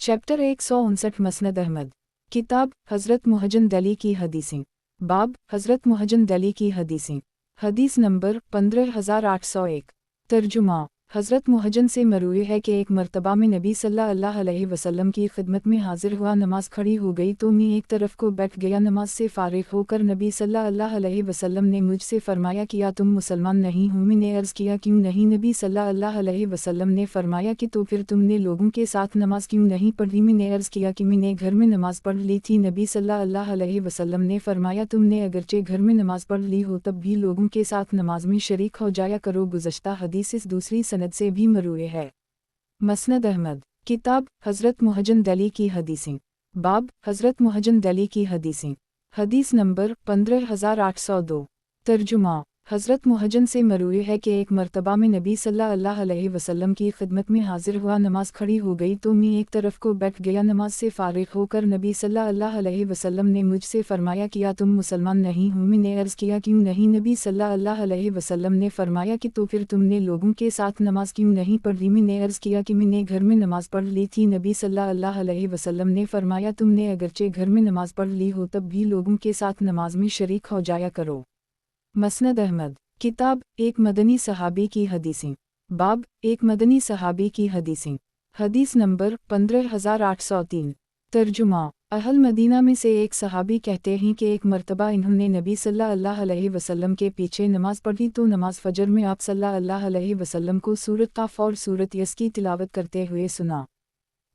Chapter 159 मसनद Ahmad. किताब हज़रत मुहज्जन अली की हदीसें। बाब हज़रत मुहज्जन अली की हदीसें। हदीस नंबर 15801। तर्जुमा। हज़रत मुहज्जन से मरूई है कि एक मरतबा में नबी सल्लल्लाहु अलैहि वसल्लम की खिदमत में हाजिर हुआ, नमाज खड़ी हो गई तो मैं एक तरफ को बैठ गया। नमाज से फारिग होकर नबी सल्लल्लाहु अलैहि वसल्लम ने मुझसे फरमाया कि या तुम मुसलमान नहीं हो? मैंने अर्ज़ किया क्यों नहीं? नबी सल्लल्लाहु अलैहि वसल्लम ने फरमाया कि तो फिर तुमने लोगों के साथ नमाज क्यों नहीं पढ़ी? मैंने अर्ज़ किया कि मैंने घर में नमाज पढ़ ली थी। नबी सल्लल्लाहु अलैहि वसल्लम ने फरमाया तुमने अगरचे घर में नमाज पढ़ ली हो तब भी लोगों के साथ नमाज में शरीक हो जाया करो। गुज़श्ता हदीस इस दूसरी सनद से भी मरूए है। मसनद अहमद। किताब हज़रत मुहज्जन अली की हदीसें। बाब हज़रत मुहज्जन अली की हदीसें। हदीस नंबर 15802। तर्जुमा। हज़रत मुहज्जन से मरूई है कि एक मरतबा में नबी सल्लल्लाहु अलैहि वसल्लम की खिदमत में हाजिर हुआ, नमाज खड़ी हो गई तो मैं एक तरफ को बैठ गया। नमाज से फारिग होकर नबी सल्लल्लाहु अलैहि वसल्लम ने मुझसे फरमाया कि या तुम मुसलमान नहीं हो? मैंने अर्ज़ किया क्यों नहीं? नबी सल्लल्लाहु अलैहि वसल्लम ने फरमाया कि तो फिर तुमने लोगों के साथ नमाज क्यों नहीं पढ़ी? मैंने अर्ज़ किया कि मैंने घर में नमाज पढ़ ली थी। नबी सल्लल्लाहु अलैहि वसल्लम ने फरमाया तुमने अगरचे घर में नमाज पढ़ ली हो तब भी लोगों के साथ नमाज में शरीक हो जाया करो। मसनद अहमद। किताब एक मदनी सहाबी की हदीसें। बाब एक मदनी सहाबी की हदीसें। हदीस नंबर 15803। तर्जुमा। अहल मदीना में से एक सहाबी कहते हैं कि एक मरतबा इन्होंने नबी सल्लल्लाहु अलैहि वसल्लम के पीछे नमाज पढ़ी तो नमाज फजर में आप सल्लल्लाहु अलैहि वसल्लम को सूरत काफ और सूरत यस की तिलावत करते हुए सुना।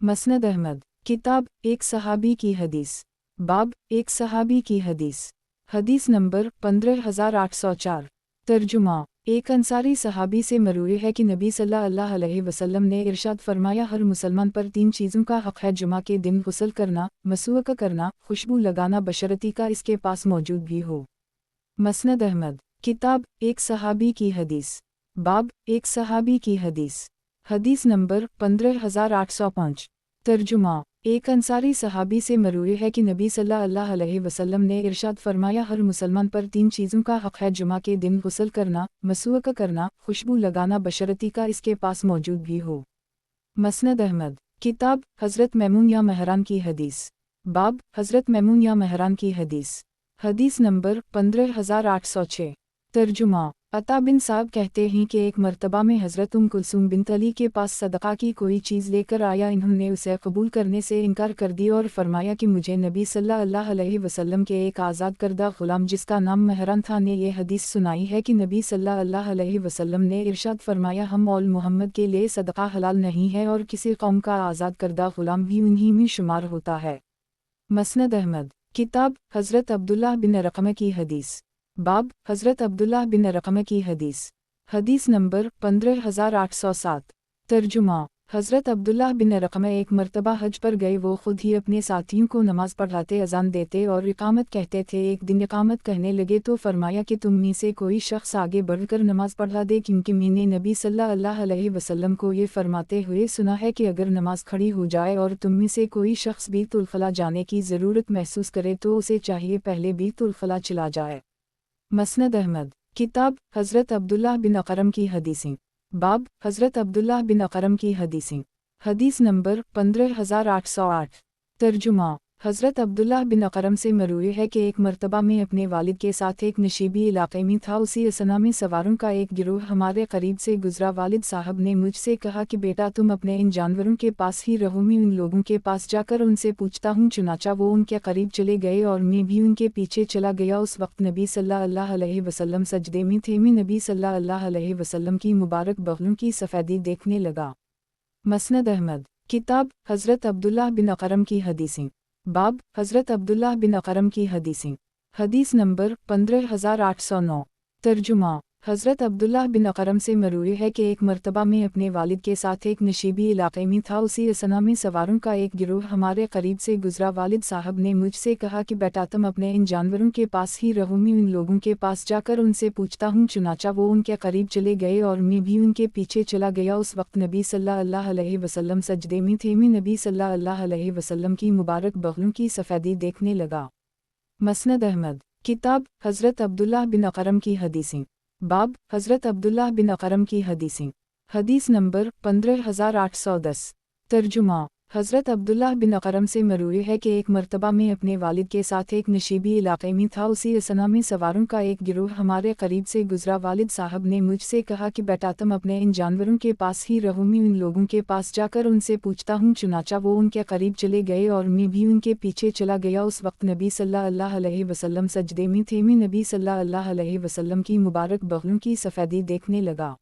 मसनद अहमद। किताब एक सहाबी की हदीस। बाब एक सहाबी की हदीस। हदीस नंबर 15804। तर्जुमा। एक अंसारी सहाबी से मरूई है कि नबी सल्लल्लाहु अलैहि वसल्लम ने इरशाद फरमाया हर मुसलमान पर 3 चीज़ों का हक़ है। जुमा के दिन गुस्ल करना, मसवाक करना, खुशबू लगाना, बशरती का इसके पास मौजूद भी हो। मसनद अहमद। किताब एक सहाबी की हदीस। बाब एक सहाबी की हदीस। हदीस नंबर 15805। तर्जुमा। एक अंसारी सहाबी से मरूई है कि नबी सल्लल्लाहु अलैहि वसल्लम ने इरशाद फरमाया हर मुसलमान पर 3 चीज़ों का हक़ है। जुमा के दिन गुस्ल करना, मसवाक करना, खुशबू लगाना, बशरती का इसके पास मौजूद भी हो। मसनद अहमद। किताब हज़रत मैमून या महरान की हदीस। बाब हज़रत मैमून या महरान की हदीस। हदीस नंबर 15806। तर्जुमा। अता बिन साहब कहते हैं कि एक मरतबा में हज़रत कुलसूम बिनत अली के पास सदक़ा की कोई चीज़ लेकर आया। इन्होंने उसे कबूल करने से इनकार कर दिया और फरमाया कि मुझे नबी सल्लल्लाहु अलैहि वसल्लम के एक आज़ाद करदा ग़ुलाम जिसका नाम महरान था ने यह हदीस सुनाई है कि नबी सल्लल्लाहु अलैहि वसल्लम ने इरशाद फरमाया हम और मोहम्मद के लिए सदक़ा हलाल नहीं है और किसी कौम का आज़ाद करदा ग़ुलाम भी उन्हीं में शुमार होता है। मसनद अहमद। किताब हज़रत अब्दुल्लाह बिन रक़म की हदीस। बाब हज़रत अब्दुल्लाह बिन रक़म की हदीस। हदीस नंबर 15807। तर्जुमा। हज़रत अब्दुल्लाह बिन रक़म एक मरतबा हज पर गए। वो खुद ही अपने साथियों को नमाज पढ़ाते, अज़ान देते और इकामत कहते थे। एक दिन इकामत कहने लगे तो फरमाया कि तुम में से कोई शख्स आगे बढ़कर नमाज पढ़ा दे, क्योंकि मैंने नबी सल्लल्लाहु अलैहि वसल्लम को ये फरमाते हुए सुना है कि अगर नमाज खड़ी हो जाए और तुम में से कोई शख्स बैतुल खला जाने की ज़रूरत महसूस करे तो उसे चाहिए पहले बैतुल खला चला जाए। मसनद अहमद। किताब हज़रत अब्दुल्लाह बिन अक़रम की हदीसें। बाब हज़रत अब्दुल्लाह बिन अक़रम की हदीसें। हदीस नंबर 15808। तर्जुमा। हज़रत अब्दुल्लाह बिन अक़रम से मरूई है कि एक मरतबा में अपने वालिद के साथ एक नशीबी इलाक़े में था। उसी असना में सवारों का एक गिरोह हमारे करीब से गुज़रा। वालिद साहब ने मुझसे कहा कि बेटा तुम अपने इन जानवरों के पास ही रहो, मैं उन लोगों के पास जाकर उनसे पूछता हूँ। चुनाचा वो उनके करीब चले गए और मैं भी उनके पीछे चला गया। उस वक्त नबी सल्लल्लाहु अलैहि वसल्लम सजदे में थे। मैं नबी सल्लल्लाहु अलैहि वसल्लम की मुबारक बगलों की सफ़ेदी देखने लगा। मसनद अहमद। किताब हज़रत अब्दुल्लाह बिन अक़रम की हदीसें। बाब हज़रत अब्दुल्लाह बिन अक़रम की हदीसें। हदीस नंबर 15809। तर्जुमा। हज़रत अब्दुल्लाह बिन अक़रम से मरूई है कि एक मरतबा में अपने वालिद के साथ एक नशीबी इलाक़े में था। उसी असना में सवारों का एक गिरोह हमारे करीब से गुज़रा। वालिद साहब ने मुझसे कहा कि बेटा तुम अपने इन जानवरों के पास ही रहो, मैं उन लोगों के पास जाकर उनसे पूछता हूँ। चुनाचा वो उनके करीब चले गए और मैं भी उनके पीछे चला गया। उस वक्त नबी सल्लल्लाहु अलैहि वसल्लम सजदे में थे। मैं नबी सल्लल्लाहु अलैहि वसल्लम की मुबारक बगलों की सफ़ेदी देखने लगा। मसनद अहमद। किताब हज़रत अब्दुल्लाह बिन अक़रम की हदीसें। बाब हज़रत अब्दुल्लाह बिन अक़रम की हदीसें। हदीस नंबर 15810। तर्जुमा। حضرت عبداللہ بن اقرم سے مروی ہے کہ ایک مرتبہ میں اپنے والد کے ساتھ ایک نشیبی علاقے میں تھا، اسی اسنا میں سواروں کا ایک گروہ ہمارے قریب سے گزرا۔ والد صاحب نے مجھ سے کہا کہ بیٹا تم اپنے ان جانوروں کے پاس ہی رہو، میں ان لوگوں کے پاس جا کر ان سے پوچھتا ہوں۔ چنانچہ وہ ان کے قریب چلے گئے اور میں بھی ان کے پیچھے چلا گیا۔ اس وقت نبی صلی اللہ علیہ وسلم سجدے میں تھے، میں نبی صلی اللہ علیہ وسلم کی مبارک بغلوں کی سفیدی دیکھنے لگا۔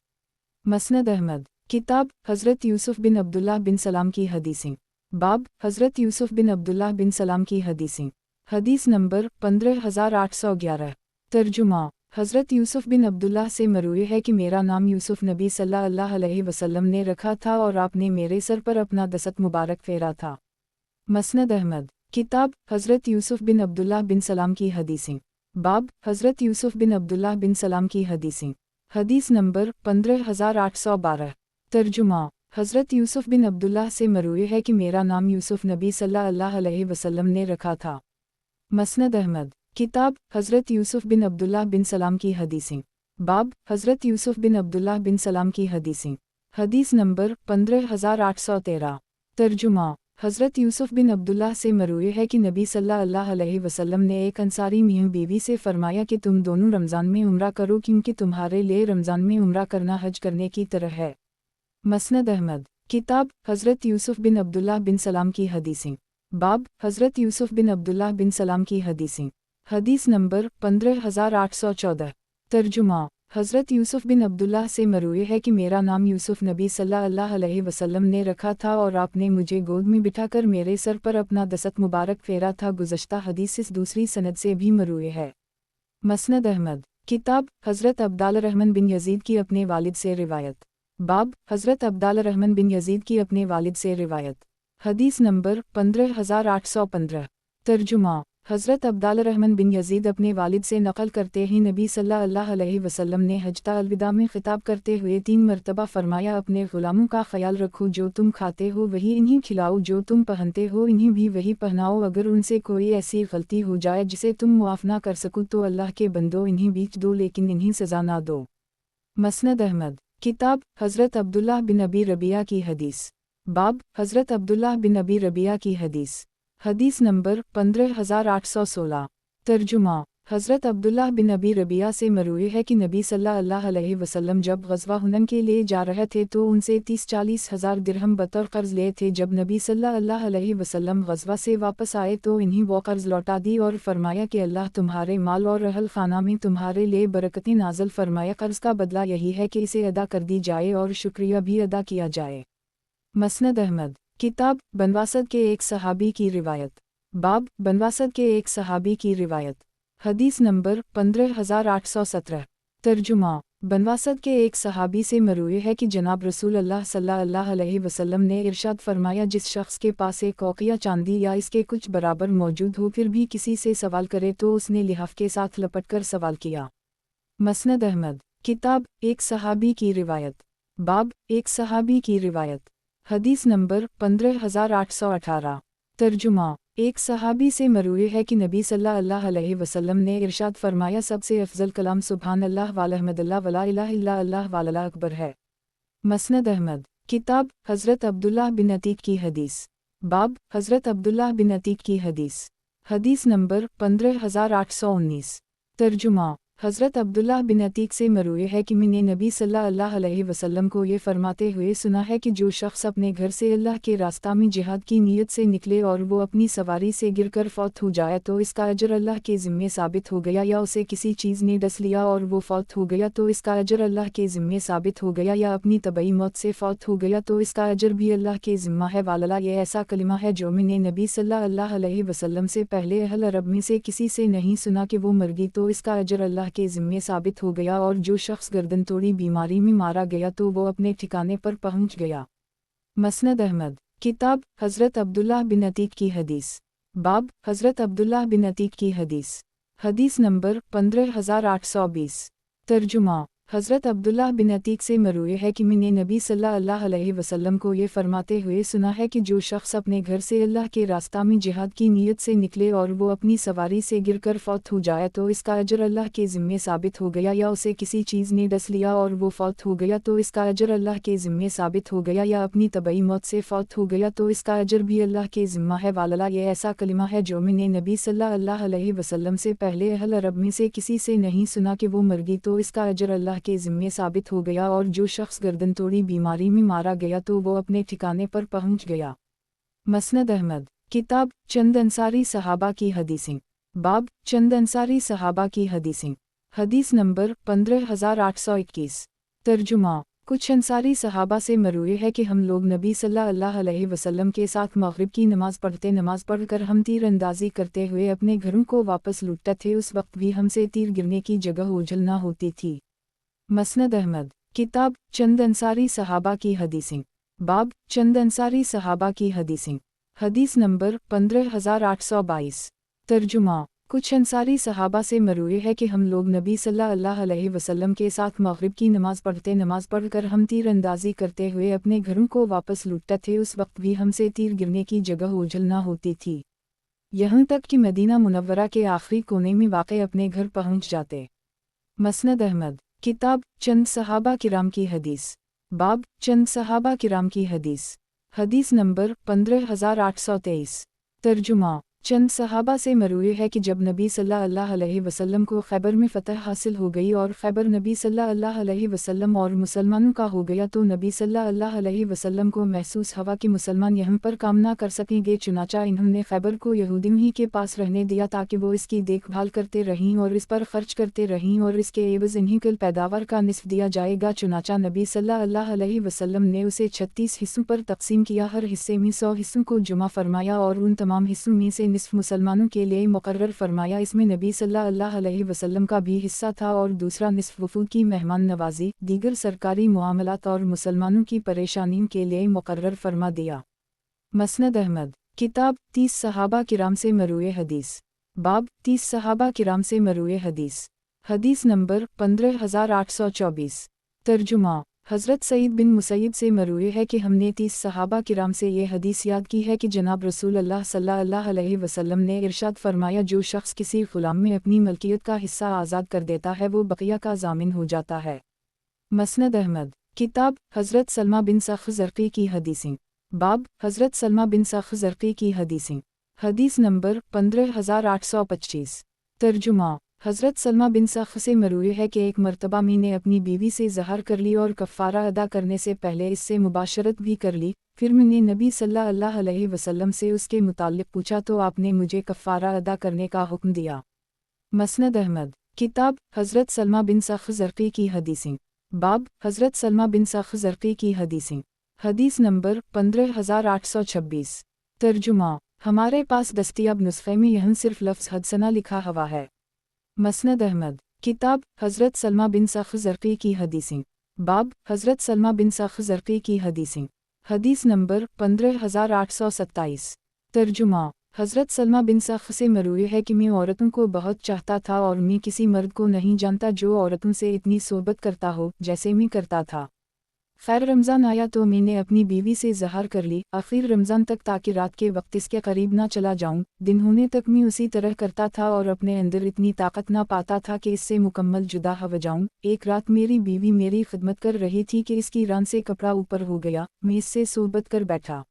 مسند احمد، کتاب حضرت یوسف بن عبداللہ بن سلام کی حدیثیں، باب حضرت یوسف بن عبداللہ بن سلام کی حدیثیں۔ حدیث نمبر 15811۔ ترجمہ، حضرت یوسف بن عبداللہ سے مروی ہے کہ میرا نام یوسف نبی صلی اللہ علیہ وسلم نے رکھا تھا اور آپ نے میرے سر پر اپنا دست مبارک پھیرا تھا۔ مسند احمد، کتاب حضرت یوسف بن عبداللہ بن سلام کی حدیثیں، باب حضرت یوسف بن عبداللہ بن سلام کی حدیثیں۔ حدیث نمبر 15812۔ ترجمہ، حضرت یوسف بن عبداللہ سے مروی ہے کہ میرا نام یوسف نبی صلی اللہ علیہ وسلم نے رکھا تھا۔ مسند احمد، کتاب حضرت یوسف بن عبداللہ بن سلام کی حدیثیں، باب حضرت یوسف بن عبداللہ بن سلام کی حدیثیں۔ حدیث نمبر 15813۔ ترجمہ، حضرت یوسف بن عبداللہ سے مروی ہے کہ نبی صلی اللہ علیہ وسلم نے ایک انصاری میاں بیوی سے فرمایا کہ تم دونوں رمضان میں عمرہ کرو، کیونکہ تمہارے لیے رمضان میں عمرہ کرنا حج کرنے کی طرح ہے۔ مسند احمد، کتاب حضرت یوسف بن عبداللہ بن سلام کی حدیثیں، باب حضرت یوسف بن عبداللہ بن سلام کی حدیثیں۔ حدیث نمبر 15814۔ ترجمہ، حضرت یوسف بن عبداللہ سے مروی ہے کہ میرا نام یوسف نبی صلی اللہ علیہ وسلم نے رکھا تھا اور آپ نے مجھے گود میں بٹھا کر میرے سر پر اپنا دست مبارک پھیرا تھا۔ گزشتہ حدیث اس دوسری سند سے بھی مروی ہے۔ مسند احمد، کتاب حضرت عبدالرحمن بن یزید کی اپنے والد سے روایت، باب حضرت عبدالرحمن بن یزید کی اپنے والد سے روایت۔ حدیث نمبر 15815۔ ترجمہ، حضرت عبدالرحمن بن یزید اپنے والد سے نقل کرتے ہیں، نبی صلی اللہ علیہ وسلم نے حجۃ الوداع میں خطاب کرتے ہوئے 3 مرتبہ فرمایا، اپنے غلاموں کا خیال رکھو، جو تم کھاتے ہو وہی انہیں کھلاؤ، جو تم پہنتے ہو انہیں بھی وہی پہناؤ، اگر ان سے کوئی ایسی غلطی ہو جائے جسے تم معاف نہ کر سکو تو اللہ کے بندو انہیں بیچ دو، لیکن انہیں سزا نہ دو۔ مسند احمد، کتاب حضرت عبداللہ بن ابی ربیعہ کی حدیث، باب حضرت عبداللہ بن ابی ربیعہ کی حدیث۔ حدیث نمبر 15816۔ ترجمہ، حضرت عبداللہ بن ابی ربیعہ سے مروی ہے کہ نبی صلی اللہ علیہ وسلم جب غزوہ حنین کے لیے جا رہے تھے تو ان سے 30-40 ہزار درہم بطور قرض لیے تھے۔ جب نبی صلی اللہ علیہ وسلم غزوہ سے واپس آئے تو انہیں وہ قرض لوٹا دی اور فرمایا کہ اللہ تمہارے مال اور اہل خانہ میں تمہارے لیے برکتیں نازل فرمائے۔ قرض کا بدلہ یہی ہے کہ اسے ادا کر دی جائے اور شکریہ بھی ادا کیا جائے۔ مسند احمد، کتاب بنواسط کے ایک صحابی کی روایت، باب بنواسط کے ایک صحابی کی روایت۔ حدیث نمبر 15817۔ ترجمہ، بنواسط کے ایک صحابی سے مروی ہے کہ جناب رسول اللہ صلی اللہ علیہ وسلم نے ارشاد فرمایا، جس شخص کے پاس ایک اوقیہ چاندی یا اس کے کچھ برابر موجود ہو پھر بھی کسی سے سوال کرے تو اس نے لحاف کے ساتھ لپٹ کر سوال کیا۔ مسند احمد، کتاب ایک صحابی کی روایت، باب ایک صحابی کی روایت۔ حدیث نمبر 15818۔ ترجمہ، ایک صحابی سے مروی ہے کہ نبی صلی اللہ علیہ وسلم نے ارشاد فرمایا، سب سے افضل کلام سبحان اللہ والحمد للہ ولا الہ الا اللہ واللہ اکبر ہے۔ مسند احمد، کتاب حضرت عبداللہ بن عتیق کی حدیث، باب حضرت عبداللہ بن عتیق کی حدیث۔ حدیث نمبر 15819۔ ترجمہ، حضرت عبداللہ بن عتیق سے مروی ہے کہ میں نے نبی صلی اللہ علیہ وسلم کو یہ فرماتے ہوئے سنا ہے کہ جو شخص اپنے گھر سے اللہ کے راستہ میں جہاد کی نیت سے نکلے اور وہ اپنی سواری سے گر کر فوت ہو جائے تو اس کا اجر اللہ کے ذمے ثابت ہو گیا، یا اسے کسی چیز نے ڈس لیا اور وہ فوت ہو گیا تو اس کا اجر اللہ کے ذمے ثابت ہو گیا، یا اپنی طبعی موت سے فوت ہو گیا تو اس کا اجر بھی اللہ کے ذمہ ہے۔ واللہ، یہ ایسا کلمہ ہے جو میں نے نبی صلی اللہ علیہ وسلم سے پہلے اہل عرب میں سے کسی سے نہیں سنا کہ وہ مر گئی تو اس کا اجر اللہ کے ذمے ثابت ہو گیا، اور جو شخص گردن توڑی بیماری میں مارا گیا تو وہ اپنے ٹھکانے پر پہنچ گیا۔ مسند احمد، کتاب حضرت عبداللہ بن عتیق کی حدیث، باب حضرت عبداللہ بن عتیق کی حدیث۔ حدیث نمبر 15820۔ ترجمہ، हज़रत अब्दुल्लाह बिन अतीक से मरूए है कि मैंने नबी सल्लल्लाहु अलैहि वसल्लम को ये फरमाते हुए सुना है कि जो शख्स अपने घर से अल्लाह के रास्ता में जिहाद की नीयत से निकले और वो अपनी सवारी से गिरकर फौत हो जाए तो इसका अजर अल्लाह के ज़िम्मे साबित हो गया, या उसे किसी चीज़ ने डस लिया और वो फौत हो गया तो इसका अजर अल्लाह के ज़िम्मे साबित हो गया, या अपनी तबई मौत से फौत हो गया तो इसका अजर भी अल्लाह के ज़िम्मा है। वालला ये ऐसा कलिमा है जो मैंने नबी सल्लल्लाहु अलैहि वसल्लम से पहले अहल अरब में से किसी से नहीं सुना कि वो मर गई तो इसका अजर अल्लाह के ज़िम्मे साबित हो गया, और जो शख्स गर्दन तोड़ी बीमारी में मारा गया तो वो अपने ठिकाने पर पहुंच गया। मसनद अहमद। किताब चंद अंसारी सहाबा की हदीसें। बाब चंद अंसारी सहाबा की हदीसें। हदीस नंबर 15821। तर्जुमा। कुछ अंसारी सहाबा से मरूए है कि हम लोग नबी सल्लल्लाहु अलैहि वसल्लम के साथ मगरिब की नमाज पढ़कर हम तीर अंदाजी करते हुए अपने घरों को वापस लौटते थे। उस वक्त भी हमसे तीर गिरने की जगह ओझल ना होती थी। मसनद अहमद। किताब चंद अंसारी सहाबा की हदीसें। बाब चंद अंसारी सहाबा की हदीसें। हदीस नंबर 15822। तर्जुमा। कुछ अंसारी सहाबा से मरूए है कि हम लोग नबी सल्लल्लाहु अलैहि वसल्लम के साथ मगरिब की नमाज पढ़कर हम तीर अंदाजी करते हुए अपने घरों को वापस लौटते थे। उस वक्त भी हमसे तीर गिरने की जगह ओझल ना होती थी, यहाँ तक कि मदीना मुनव्वरा के आखिरी कोने में वाक़ अपने घर पहुँच जाते। मसनद अहमद। किताब चंद सहाबा किराम की हदीस। बाब चंद सहाबा किराम की हदीस। हदीस नंबर 15823। तर्जुमा। चंद सहाबा से मरूए है कि जब नबी सल्लल्लाहु अलैहि वसल्लम को खैबर में फ़तह हासिल हो गई और खैबर नबी सल्लल्लाहु अलैहि वसल्लम और मुसलमानों का हो गया तो नबी सल्लल्लाहु अलैहि वसल्लम को महसूस हुआ कि मुसलमान यहाँ पर काम ना कर सकेंगे, चुनाचा इन्होंने खैबर को यहूदियों ही के पास रहने दिया ताकि वो इसकी देखभाल करते रहें और इस पर खर्च करते रहें और इसके एवज़ इन्हीं कुल पैदावार का निस्फ दिया जाएगा। चुनाचा नबी सल्लल्लाहु अलैहि वसल्लम ने उसे 36 हिस्सों पर तकसीम किया, हर हिस्से में 100 हिस्सों को जुमा फरमाया और उन तमाम हिस्सों में से निस्फ मुसलमानों के लिए मुकर्रर फरमाया। इसमें नबी सल्लल्लाहु अलैहि वसल्लम का भी हिस्सा था और दूसरा निस्फ वफूद की मेहमान नवाजी, दीगर सरकारी मुआमलात और मुसलमानों की परेशानियों के लिए मुकर्रर फरमा दिया। मसनद अहमद। किताब 30 सहाबा किराम से मरूए हदीस। बाब 30 सहाबा किराम से मरूए हदीस। हदीस नंबर 15824। तर्जुमा। हज़रत सईद बिन मुसैयब से मरूए है कि हमने 30 सहाबा किराम से ये हदीस याद की है कि जनाब रसूल अल्लाह सल्लल्लाहु अलैहि वसल्लम ने इरशाद फरमाया, जो शख्स किसी ग़ुलाम में अपनी मलकियत का हिस्सा आज़ाद कर देता है वो बक़िया का ज़ामिन हो जाता है। मसनद अहमद। किताब हज़रत सलमा बिन सख़ ज़रक़ी की हदीसें। बाब हज़रत सलमा बिन सख़ ज़रक़ी की हदीसें। हदीस नंबर 15825। तर्जुमा। हज़रत सलमा बिन सख़ से मरूए है कि एक मरतबा मैंने अपनी बीवी से ज़हर कर ली और कफ़ारा अदा करने से पहले इससे मुबाशरत भी कर ली। फिर मैंने नबी सल्लल्लाहु अलैहि वसल्लम से उसके मुताल्लिक़ पूछा तो आपने मुझे कफ़ारा अदा करने का हुक्म दिया। मसनद अहमद। किताब हज़रत सलमा बिन सख़ ज़रक़ी की हदीसें। बाब हज़रत सलमा बिन सख़ ज़रक़ी की हदीसें। हदीस नंबर 15826। तर्जुमा। हमारे पास दस्तयाब नुस्खे में यहाँ सिर्फ लफ्ज़ हदसना लिखा हुआ है। मसनद अहमद। किताब हज़रत सलमा बिन सख़ ज़रक़ी की हदीसें। बाब हज़रत सलमा बिन सख़ ज़रक़ी की हदीसें। हदीस नंबर 15827। तर्जुमा। हज़रत सलमा बिन सख़ से मरूए है कि मैं औरतों को बहुत चाहता था और मैं किसी मर्द को नहीं जानता जो औरतों से इतनी सोबत करता हो जैसे मैं करता था। खैर रमज़ान आया तो मैंने अपनी बीवी से ज़हर कर ली आखिर रमज़ान तक, ताकि रात के वक्त इसके करीब ना चला जाऊं। दिन होने तक मैं उसी तरह करता था और अपने अंदर इतनी ताकत ना पाता था कि इससे मुकम्मल जुदा हो जाऊं। एक रात मेरी बीवी मेरी खिदमत कर रही थी कि इसकी रान से कपड़ा ऊपर हो गया, मैं इससे सोबत कर बैठा।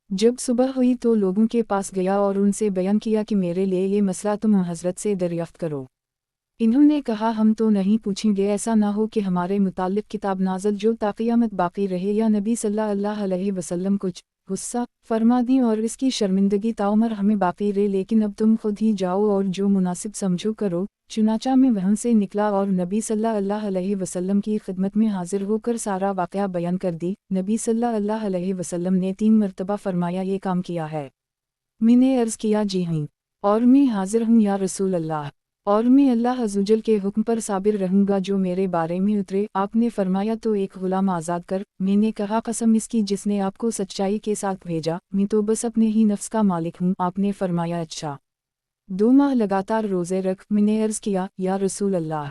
जब सुबह हुई तो लोगों के पास गया और उनसे बयान किया कि मेरे लिए ये मसला तुम हज़रत से दरियाफ्त करो। इन्होंने कहा हम तो नहीं पूछेंगे, ऐसा ना हो कि हमारे मुतालिक किताब नाज़िल जो ता क़यामत बाकी रहे, या नबी सल्लल्लाहु अलैहि वसल्लम कुछ गुस्सा फरमा दी और इसकी शर्मिंदगी ताउमर हमें बाकी रहे, लेकिन अब तुम खुद ही जाओ और जो मुनासिब समझो करो। चुनाचा में वहाँ से निकला और नबी सल्लल्लाहु अलैहि वसल्लम की खिदमत में हाजिर होकर सारा वाक़या बयान कर दी। नबी सल्लल्लाहु अलैहि वसल्लम ने 3 मरतबा फरमाया, ये काम किया है? मैंने अर्ज़ किया, जी हाँ, और मैं हाजिर हूँ या रसूल अल्लाह, और मैं अल्लाह अज़्ज़वजल के हुक्म पर साबिर रहूँगा जो मेरे बारे में उतरे। आपने फरमाया तो एक ग़ुलाम आज़ाद कर। मैंने कहा कसम इसकी जिसने आपको सच्चाई के साथ भेजा, मैं तो बस अपने ही नफ्स का मालिक हूँ। आपने फरमाया अच्छा, 2 माह लगातार रोज़े रख। मैंने अर्ज़ किया, या रसूल अल्लाह,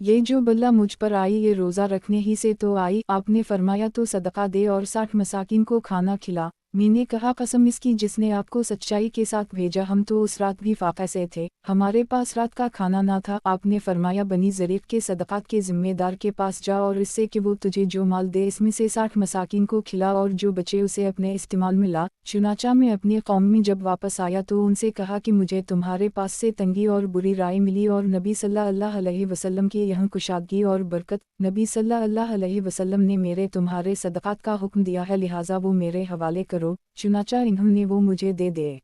ये जो बला मुझ पर आई ये रोज़ा रखने ही से तो आई, आपने फरमाया तो सदका दे और 60 मसाकिन को खाना खिला। मैंने कहा कसम इसकी जिसने आपको सच्चाई के साथ भेजा, हम तो उस रात भी फाक़े से थे, हमारे पास रात का खाना ना था। आपने फरमाया बनी ज़रीफ़ के सदक़ात के ज़िम्मेदार के पास जा और इससे कि वो तुझे जो माल दे इसमें से 60 मसाकिन को खिला और जो बचे उसे अपने इस्तेमाल में ला। चुनाचा मैं अपनी कौम में जब वापस आया तो उनसे कहा कि मुझे तुम्हारे पास से तंगी और बुरी राय मिली और नबी सल्लल्लाहु अलैहि वसल्लम की यहाँ कुशादगी और बरकत। नबी सल्लल्लाहु अलैहि वसल्लम ने मेरे तुम्हारे सदक़ात का हुक्म दिया है, लिहाजा वो मेरे हवाले करो। चुनाचा इन्होंने वो मुझे दे दे।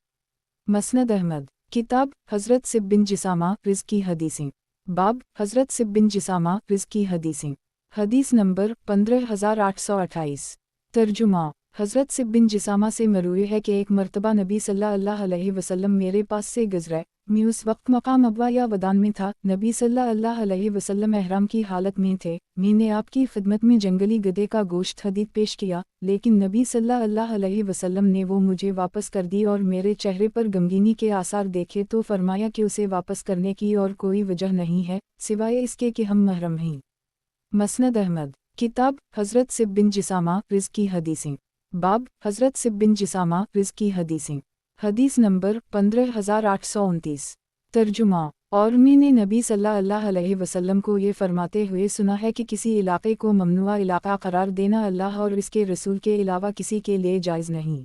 मसनद अहमद। किताब हज़रत सिब बिन जिसामा रिज़्क़ की हदीसें। बाब हज़रत सिब बिन जिसामा रिज़्क़ की हदीसें। हदीस नंबर 15828। तर्जुमा। हज़रत सिब बिन जिसामा से मरूई है कि एक मरतबा नबी सल्लल्लाहु अलैहि वसल्लम मेरे पास से गुज़रे। मैं उस वक्त मकाम अब्वा या वदान में था। नबी सल्लल्लाहु अलैहि वसल्लम एहराम की हालत में थे। मैंने आपकी खिदमत में जंगली गधे का गोश्त हदीद पेश किया, लेकिन नबी सल्लल्लाहु अलैहि वसल्लम ने वो मुझे वापस कर दी और मेरे चेहरे पर गमगीनी के आसार देखे तो फरमाया कि उसे वापस करने की और कोई वजह नहीं है सिवाय इसके कि हम महरम हैं। मसनद अहमद। किताब हज़रत सिब बिन जिसामा रिज़्क़ की हदीसें। बाब हज़रत सिब बिन जिसामा रिज़्क़ की हदीसें। हदीस नंबर 15829। तर्जुमा। और मैंने नबी सल्लल्लाहु अलैहि वसल्लम को ये फरमाते हुए सुना है कि किसी इलाक़े को ममनुआ इलाक़ा करार देना अल्लाह और इसके रसूल के अलावा किसी के लिए जायज़ नहीं।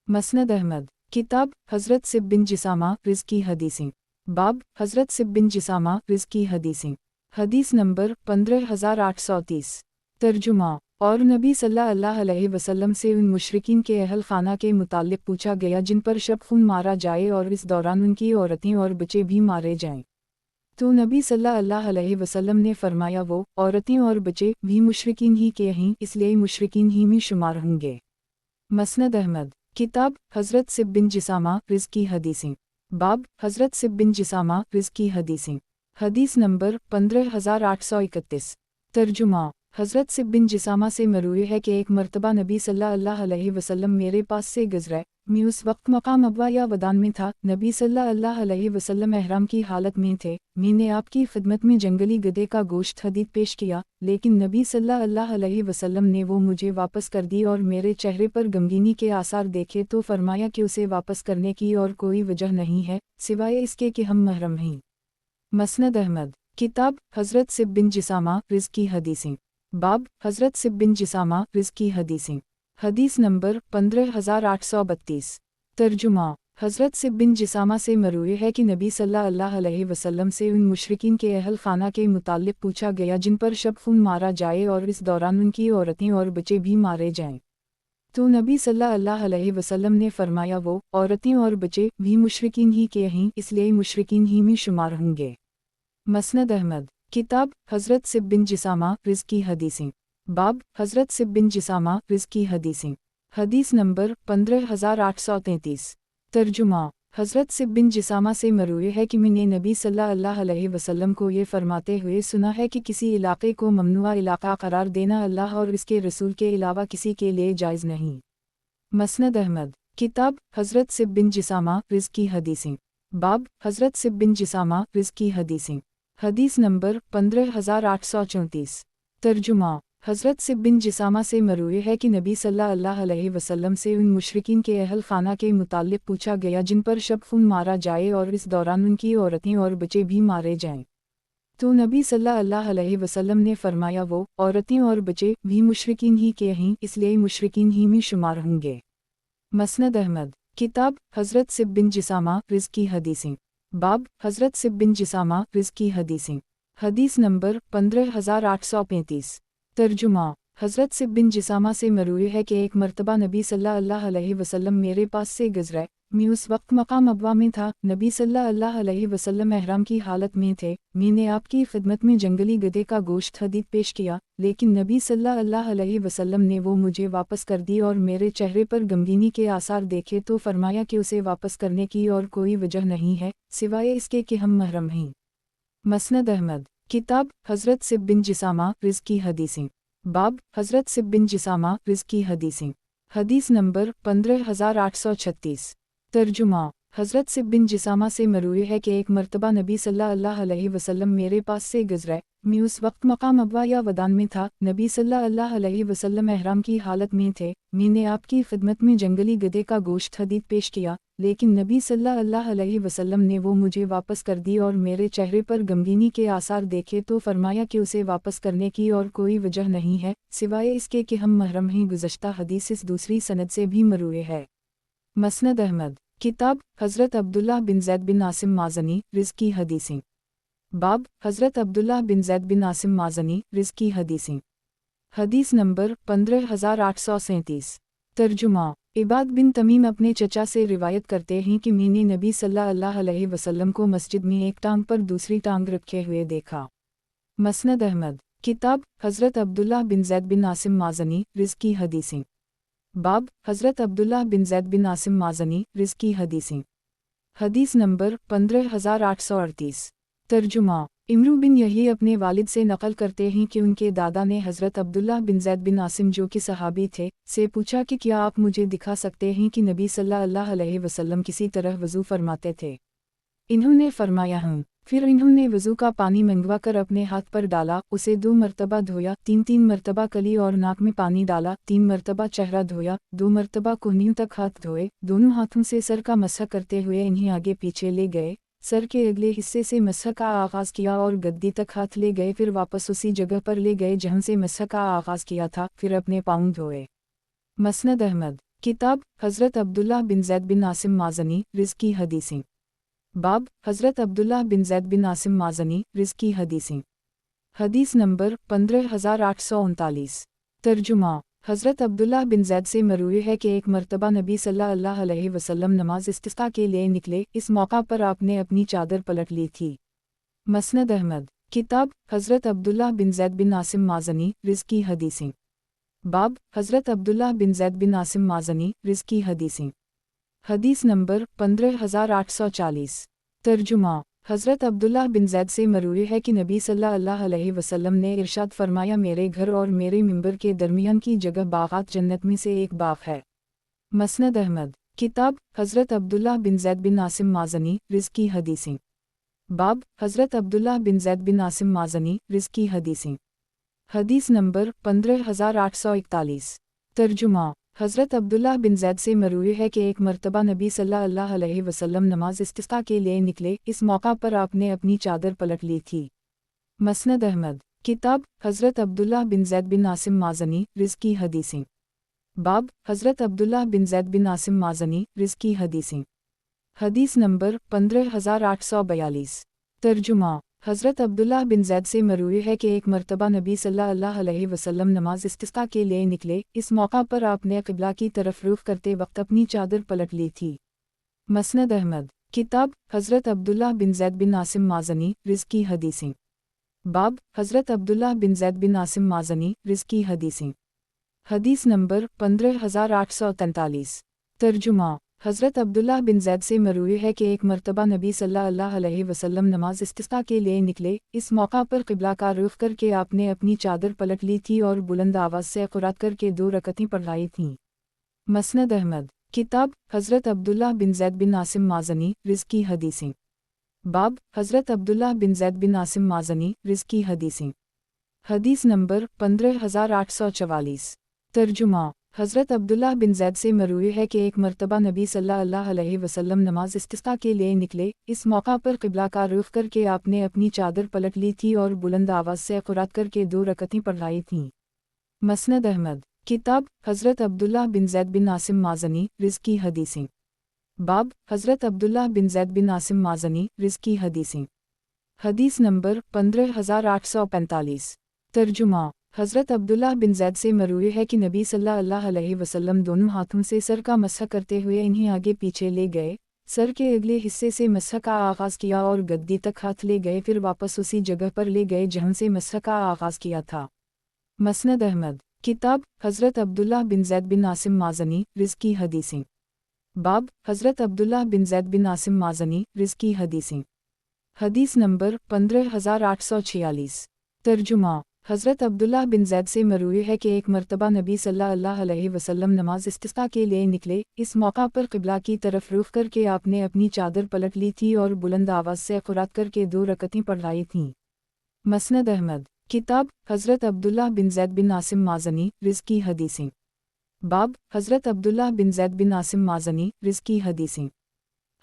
मसनद अहमद। किताब हज़रत सिब बिन जिसामा रिज़्क़ की हदीसें। बाब हज़रत सिब बिन जिसामा रिज़्क़ की हदीसें। हदीस नंबर 15830। तर्जुमा। और नबी सल्लल्लाहु अलैहि वसल्लम से उन मुशरिकीन के अहल खाना के मुताल्लिक़ पूछा गया जिन पर शब खून मारा जाए और इस दौरान उनकी औरतें और बच्चे भी मारे जाएं। तो नबी सल्लल्लाहु अलैहि वसल्लम ने फरमाया वो औरतें और बच्चे भी मुशरिकीन ही के हैं, इसलिए मुशरिकीन ही में शुमार होंगे। मसनद अहमद। किताब हज़रत सिब बिन जिसामा रिज़्क़ की हदीसें। बाब हज़रत सिब बिन जिसामा रिज़्क़ की हदीसें। हदीस नंबर 15831। तर्जुमा। हज़रत सिब बिन जिसामा से मरूई है कि एक मरतबा नबी सल्लल्लाहु अलैहि वसल्लम मेरे पास से गुज़रे। मैं उस वक्त मकाम अब्वा या वदान में था। नबी सल्लल्लाहु अलैहि वसल्लम एहराम की हालत में थे। मैंने आपकी खिदमत में जंगली गधे का गोश्त हदीद पेश किया, लेकिन नबी सल्लल्लाहु अलैहि वसल्लम ने वो मुझे वापस कर दी और मेरे चेहरे पर गमगीनी के आसार देखे तो फरमाया कि उसे वापस करने की और कोई वजह नहीं है सिवाय इसके कि हम महरम हैं। मसनद अहमद। किताब हज़रत सिब बिन जिसामा रिज़्क़ की हदीसें। बाब हज़रत सिब बिन जिसामा रिज़्क़ की हदीसें। हदीस नंबर 15832। तर्जुमा। हज़रत सिब बिन जिसामा से मरूई है कि नबी सल्लल्लाहु अलैहि वसल्लम से उन मुशरिकीन के अहल खाना के मुताल्लिक़ पूछा गया जिन पर शब खून मारा जाए और इस दौरान उनकी औरतें और बच्चे भी मारे जाएं। तो नबी सल्लल्लाहु अलैहि वसल्लम ने फरमाया वो औरतें और बच्चे भी मुशरिकीन ही के हैं, इसलिए मुशरिकीन ही में शुमार होंगे। मसनद अहमद। किताब हज़रत सिब बिन जिसामा रिज़्क़ की हदीसें। बाब हज़रत सिब बिन जिसामा रिज़्क़ की हदीसें। हदीस नंबर 15833। तर्जुमा। हज़रत सिब बिन जिसामा से मरूई है कि मैंने नबी सल्लल्लाहु अलैहि वसल्लम को ये फरमाते हुए सुना है कि किसी इलाक़े को ममनुआ इलाक़ा करार देना अल्लाह और इसके रसूल के अलावा किसी के लिए जायज़ नहीं। मसनद अहमद। किताब हज़रत सिब बिन जिसामा रिज़्क़ की हदीसें। बाब हज़रत सिब बिन जिसामा रिज़्क़ की हदीसें। हदीस नंबर 15834। तर्जुमा। हज़रत सिब बिन जिसामा से मरूई है कि नबी सल्लल्लाहु अलैहि वसल्लम से उन मुशरिकीन के अहल खाना के मुताल्लिक़ पूछा गया जिन पर शब खून मारा जाए और इस दौरान उनकी औरतें और बच्चे भी मारे जाएं। तो नबी सल्लल्लाहु अलैहि वसल्लम ने फरमाया वो औरतें और बच्चे भी मुशरिकीन ही के हैं, इसलिए मुशरिकीन ही में शुमार होंगे। मसनद अहमद। किताब हज़रत सिब बिन जिसामा रिज़्क़ की हदीसें। बाब हज़रत सिब बिन जिसामा रिज़्क़ की हदीसें। हदीस नंबर 15835। तर्जुमा। हज़रत सिब बिन जिसामा से मरूई है कि एक मरतबा नबी सल्लल्लाहु अलैहि वसल्लम मेरे पास से गुज़रे। मैं उस वक्त मकाम अब्वा में था। नबी सल्लल्लाहु अलैहि वसल्लम एहराम की हालत में थे। मैंने आपकी खिदमत में जंगली गधे का गोश्त हदीद पेश किया, लेकिन नबी सल्लल्लाहु अलैहि वसल्लम ने वो मुझे वापस कर दी और मेरे चेहरे पर गमगीनी के आसार देखे तो फरमाया कि उसे वापस करने की और कोई वजह नहीं है सिवाय इसके कि हम महरम हैं। मसनद अहमद। किताब हज़रत सिब बिन जिसामा रिज़्क़ की हदीसें। बाब हज़रत सिब बिन जिसामा रिज़्क़ की हदीसें। हदीस नंबर 15836। तर्जुमा। हज़रत सिब बिन जिसामा से मरूई है कि एक मर्तबा नबी सल्लल्लाहु अलैहि वसल्लम मेरे पास से गुज़रे। मैं उस वक्त मकाम अबवा या वदान में था। नबी सल्लल्लाहु अलैहि वसल्लम एहराम की हालत में थे। मैंने आपकी खिदमत में जंगली गधे का गोश्त हदीद पेश किया, लेकिन नबी सल्लल्लाहु अलैहि वसल्लम ने वो मुझे वापस कर दी और मेरे चेहरे पर गमगीनी के आसार देखे तो फरमाया कि उसे वापस करने की और कोई वजह नहीं है सिवाय इसके कि हम महरम हैं। गुज़श्ता हदीस इस दूसरी सनद से भी मरूए है। मसनद अहमद किताब हज़रत अब्दुल्ला बिन ज़ैद बिन आसिम माज़नी रिज़्क़ी हदीसें। बाब हज़रत अब्दुल्ला बिन ज़ैद बिन आसिम माज़नी रिज़्क़ी हदीसें। हदीस नंबर 15837। तर्जुमा इबाद बिन तमीम अपने चचा से रिवायत करते हैं कि मैंने नबी सल्लल्लाहु अलैहि वसल्लम को मस्जिद में एक टांग पर दूसरी टांग रखे हुए देखा। मसनद अहमद किताब हज़रत अब्दुल्ला बिन ज़ैद बिन आसिम माज़नी रिज़्क़ी हदीसें। बाब हज़रत अब्दुल्ला बिन ज़ैद बिन आसिम माज़नी रिज़्क़ी हदीसें। हदीस नंबर 15838। तर्जुमा इमरू बिन यही अपने वालिद से नकल करते हैं कि उनके दादा ने हज़रत अब्दुल्ला बिन ज़ैद बिन आसिम जो कि सहाबी थे से पूछा कि क्या आप मुझे दिखा सकते हैं कि नबी सल्लल्लाहु अलैहि वसल्लम किसी तरह वज़ू फरमाते थे। इन्होंने फरमाया हूँ। फिर इन्होंने वज़ू का पानी मंगवा कर अपने हाथ पर डाला, उसे 2 मरतबा धोया, 3 मरतबा कली और नाक में पानी डाला, 3 मरतबा चेहरा धोया, 2 मरतबा कोहनियों तक हाथ धोए, दोनों हाथों से सर का मसह करते हुए इन्हें आगे पीछे ले गए, सर के अगले हिस्से से मसह का आगाज़ किया और गद्दी तक हाथ ले गए, फिर वापस उसी जगह पर ले गए जहाँ से मसह का आगाज़ किया था, फिर अपने पाँव धोए। मसनद अहमद किताब हज़रत अब्दुल्ला बिन ज़ैद बिन आसिम माज़नी रिज़्क़ी हदीसें। बाब हज़रत अब्दुल्ला बिन ज़ैद बिन आसिम माज़नी रिज़्क़ी हदीसें। हदीस नंबर 15839। तर्जुमा हज़रत अब्दुल्ला बिन ज़ैद से मरूई है कि एक मरतबा नबी सल्लल्लाहु अलैहि वसल्लम नमाज इस्तिस्क़ा के लिए निकले, इस मौका पर आपने अपनी चादर पलट ली थी। मसनद अहमद किताब हज़रत अब्दुल्ला बिन ज़ैद बिन आसिम माज़नी रिज़्क़ी हदीसें। बाब हज़रत अब्दुल्ला बिन ज़ैद बिन आसिम माज़नी रिज़्क़ी हदीसें। हदीस नंबर 15840। तर्जुमा हज़रत अब्दुल्ला बिन ज़ैद से मरूई है कि नबी सल्लल्लाहु अलैहि वसल्लम ने इरशाद फरमाया, मेरे घर और मेरे मिंबर के दरमियान की जगह बाग़ात जन्नत में से एक बाग़ है। मसनद अहमद किताब हज़रत अब्दुल्ला बिन ज़ैद बिन आसिम माज़नी रिज़्क़ी हदीसें। बाब हज़रत अब्दुल्ला बिन ज़ैद बिन आसिम माज़नी रिज़्क़ी हदीसें। हदीस नंबर 15841। तर्जुमा हज़रत अब्दुल्ला बिन ज़ैद से मरूई है कि एक मरतबा नबी सल्लल्लाहु अलैहि वसल्लम नमाज इस्तिस्क़ा के लिए निकले, इस मौका पर आपने अपनी चादर पलट ली थी। मसनद अहमद किताब हज़रत अब्दुल्ला बिन ज़ैद बिन आसिम माज़नी रिज़्क़ी हदीसें। बाब हज़रत अब्दुल्ला बिन ज़ैद बिन आसिम माज़नी रिज़्क़ी हदीसें। हदीस नंबर 15842। तर्जुमा हज़रत अब्दुल्ला बिन ज़ैद से मरूई है कि एक मरतबा नबी सल्लल्लाहु अलैहि वसल्लम नमाज इस्तिस्क़ा के लिए निकले, इस मौका पर आपने क़िबला की तरफ रुख करते वक्त अपनी चादर पलट ली थी। मसनद अहमद किताब हज़रत अब्दुल्ला बिन ज़ैद बिन आसिम माज़नी रिज़्क़ी हदीसें। बाब हज़रत अब्दुल्ला बिन ज़ैद बिन आसिम माज़नी रिज़्क़ी हदीसें। हदीस नंबर 15843। तर्जुमा हज़रत अब्दुल्ला बिन ज़ैद से मरूई है कि एक मरतबा नबी सल्लल्लाहु अलैहि वसल्लम नमाज इस्तिस्क़ा के लिए निकले, इस मौका पर क़िबला का रुख करके आपने अपनी चादर पलट ली थी और बुलंद आवाज़ से क़ुरात करके 2 रकअतें पढ़ाई थीं। मसनद अहमद किताब हज़रत अब्दुल्ला बिन ज़ैद बिन आसिम माज़नी रिज़्क़ी हदीसें। बाब हज़रत अब्दुल्ला बिन ज़ैद बिन आसिम माज़नी रिज़्क़ी हदीसें। हदीस नंबर 15844। तर्जुमा हज़रत अब्दुल्ला बिन ज़ैद से मरूई है कि एक मरतबा नबी सल्लल्लाहु अलैहि वसल्लम नमाज इस्तिस्क़ा के लिए निकले, इस मौका पर क़िबला का रुख करके आपने अपनी चादर पलट ली थी और बुलंद आवाज़ से क़ुरात करके 2 रकअतें पढ़ाई थीं। मसनद अहमद किताब हज़रत अब्दुल्ला बिन ज़ैद बिन आसिम माज़नी रिज़्क़ी हदीसें। बाब हज़रत अब्दुल्ला बिन ज़ैद बिन आसिम माज़नी रिज़्क़ी हदीसें। हदीस नंबर 15845। तर्जुमा हज़रत अब्दुल्ला बिन ज़ैद से मरूई है कि नबी सल्लल्लाहु अलैहि वसल्लम दोनों हाथों से सर का मसह करते हुए इन्हें आगे पीछे ले गए, सर के अगले हिस्से से मसह का आगाज़ किया और गद्दी तक हाथ ले गए, फिर वापस उसी जगह पर ले गए जहाँ से मसह का आगाज़ किया था। मसनद अहमद किताब हज़रत अब्दुल्ला बिन ज़ैद बिन आसिम माज़नी रिज़्क़ी हदीसें। बाब हज़रत अब्दुल्ला बिन ज़ैद बिन आसिम माज़नी रिज़्क़ी हदीसें। हदीस नंबर 15846। तर्जुमा حضرت عبداللہ بن زید سے مروی ہے کہ ایک مرتبہ نبی صلی اللہ علیہ وسلم نماز استسقاء کے لیے نکلے، اس موقع پر قبلہ کی طرف رخ کر کے آپ نے اپنی چادر پلٹ لی تھی اور بلند آواز سے قرات کر کے 2 رکعتیں پڑھائی تھیں۔ مسند احمد، کتاب حضرت عبداللہ بن زید بن عاصم مازنی رزقی حدیثیں، باب حضرت عبداللہ بن زید بن عاصم مازنی رزقی حدیثیں،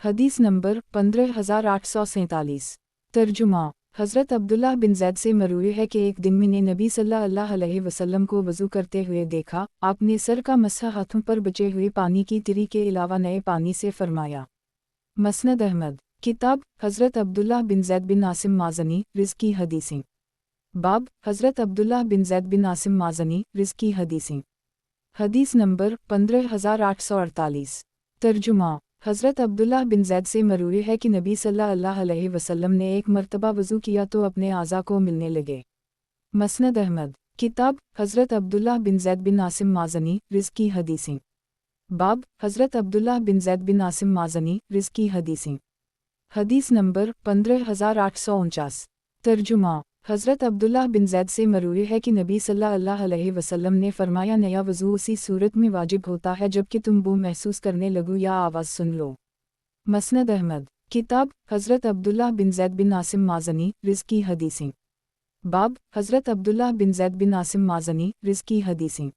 حدیث نمبر 15847۔ ترجمہ، حضرت عبداللہ بن زید سے مروی ہے کہ ایک دن میں نے نبی صلی اللہ علیہ وسلم کو وضو کرتے ہوئے دیکھا، آپ نے سر کا مسح ہاتھوں پر بچے ہوئے پانی کی تری کے علاوہ نئے پانی سے فرمایا۔ مسند احمد، کتاب حضرت عبداللہ بن زید بن عاصم مازنی رزقی حدیثیں، باب حضرت عبداللہ بن زید بن عاصم مازنی رزقی حدیثیں، حدیث نمبر 15848۔ ترجمہ، حضرت عبداللہ بن زید سے مروی ہے کہ نبی صلی اللہ علیہ وسلم نے ایک مرتبہ وضو کیا تو اپنے اعضاء کو ملنے لگے۔ مسند احمد، کتاب حضرت عبداللہ بن زید بن عاصم مازنی رزقی حدیثیں، باب حضرت عبداللہ بن زید بن عاصم مازنی رزقی حدیثیں، حدیث نمبر 15849۔ ترجمہ، حضرت عبداللہ بن زید سے مروی ہے کہ نبی صلی اللہ علیہ وسلم نے فرمایا، نیا وضو اسی صورت میں واجب ہوتا ہے جب کہ تم بو محسوس کرنے لگو یا آواز سن لو۔ مسند احمد، کتاب حضرت عبداللہ بن زید بن عاصم مازنی رزقی حدیثیں، باب حضرت عبداللہ بن زید بن عاصم مازنی رزقی حدیثیں،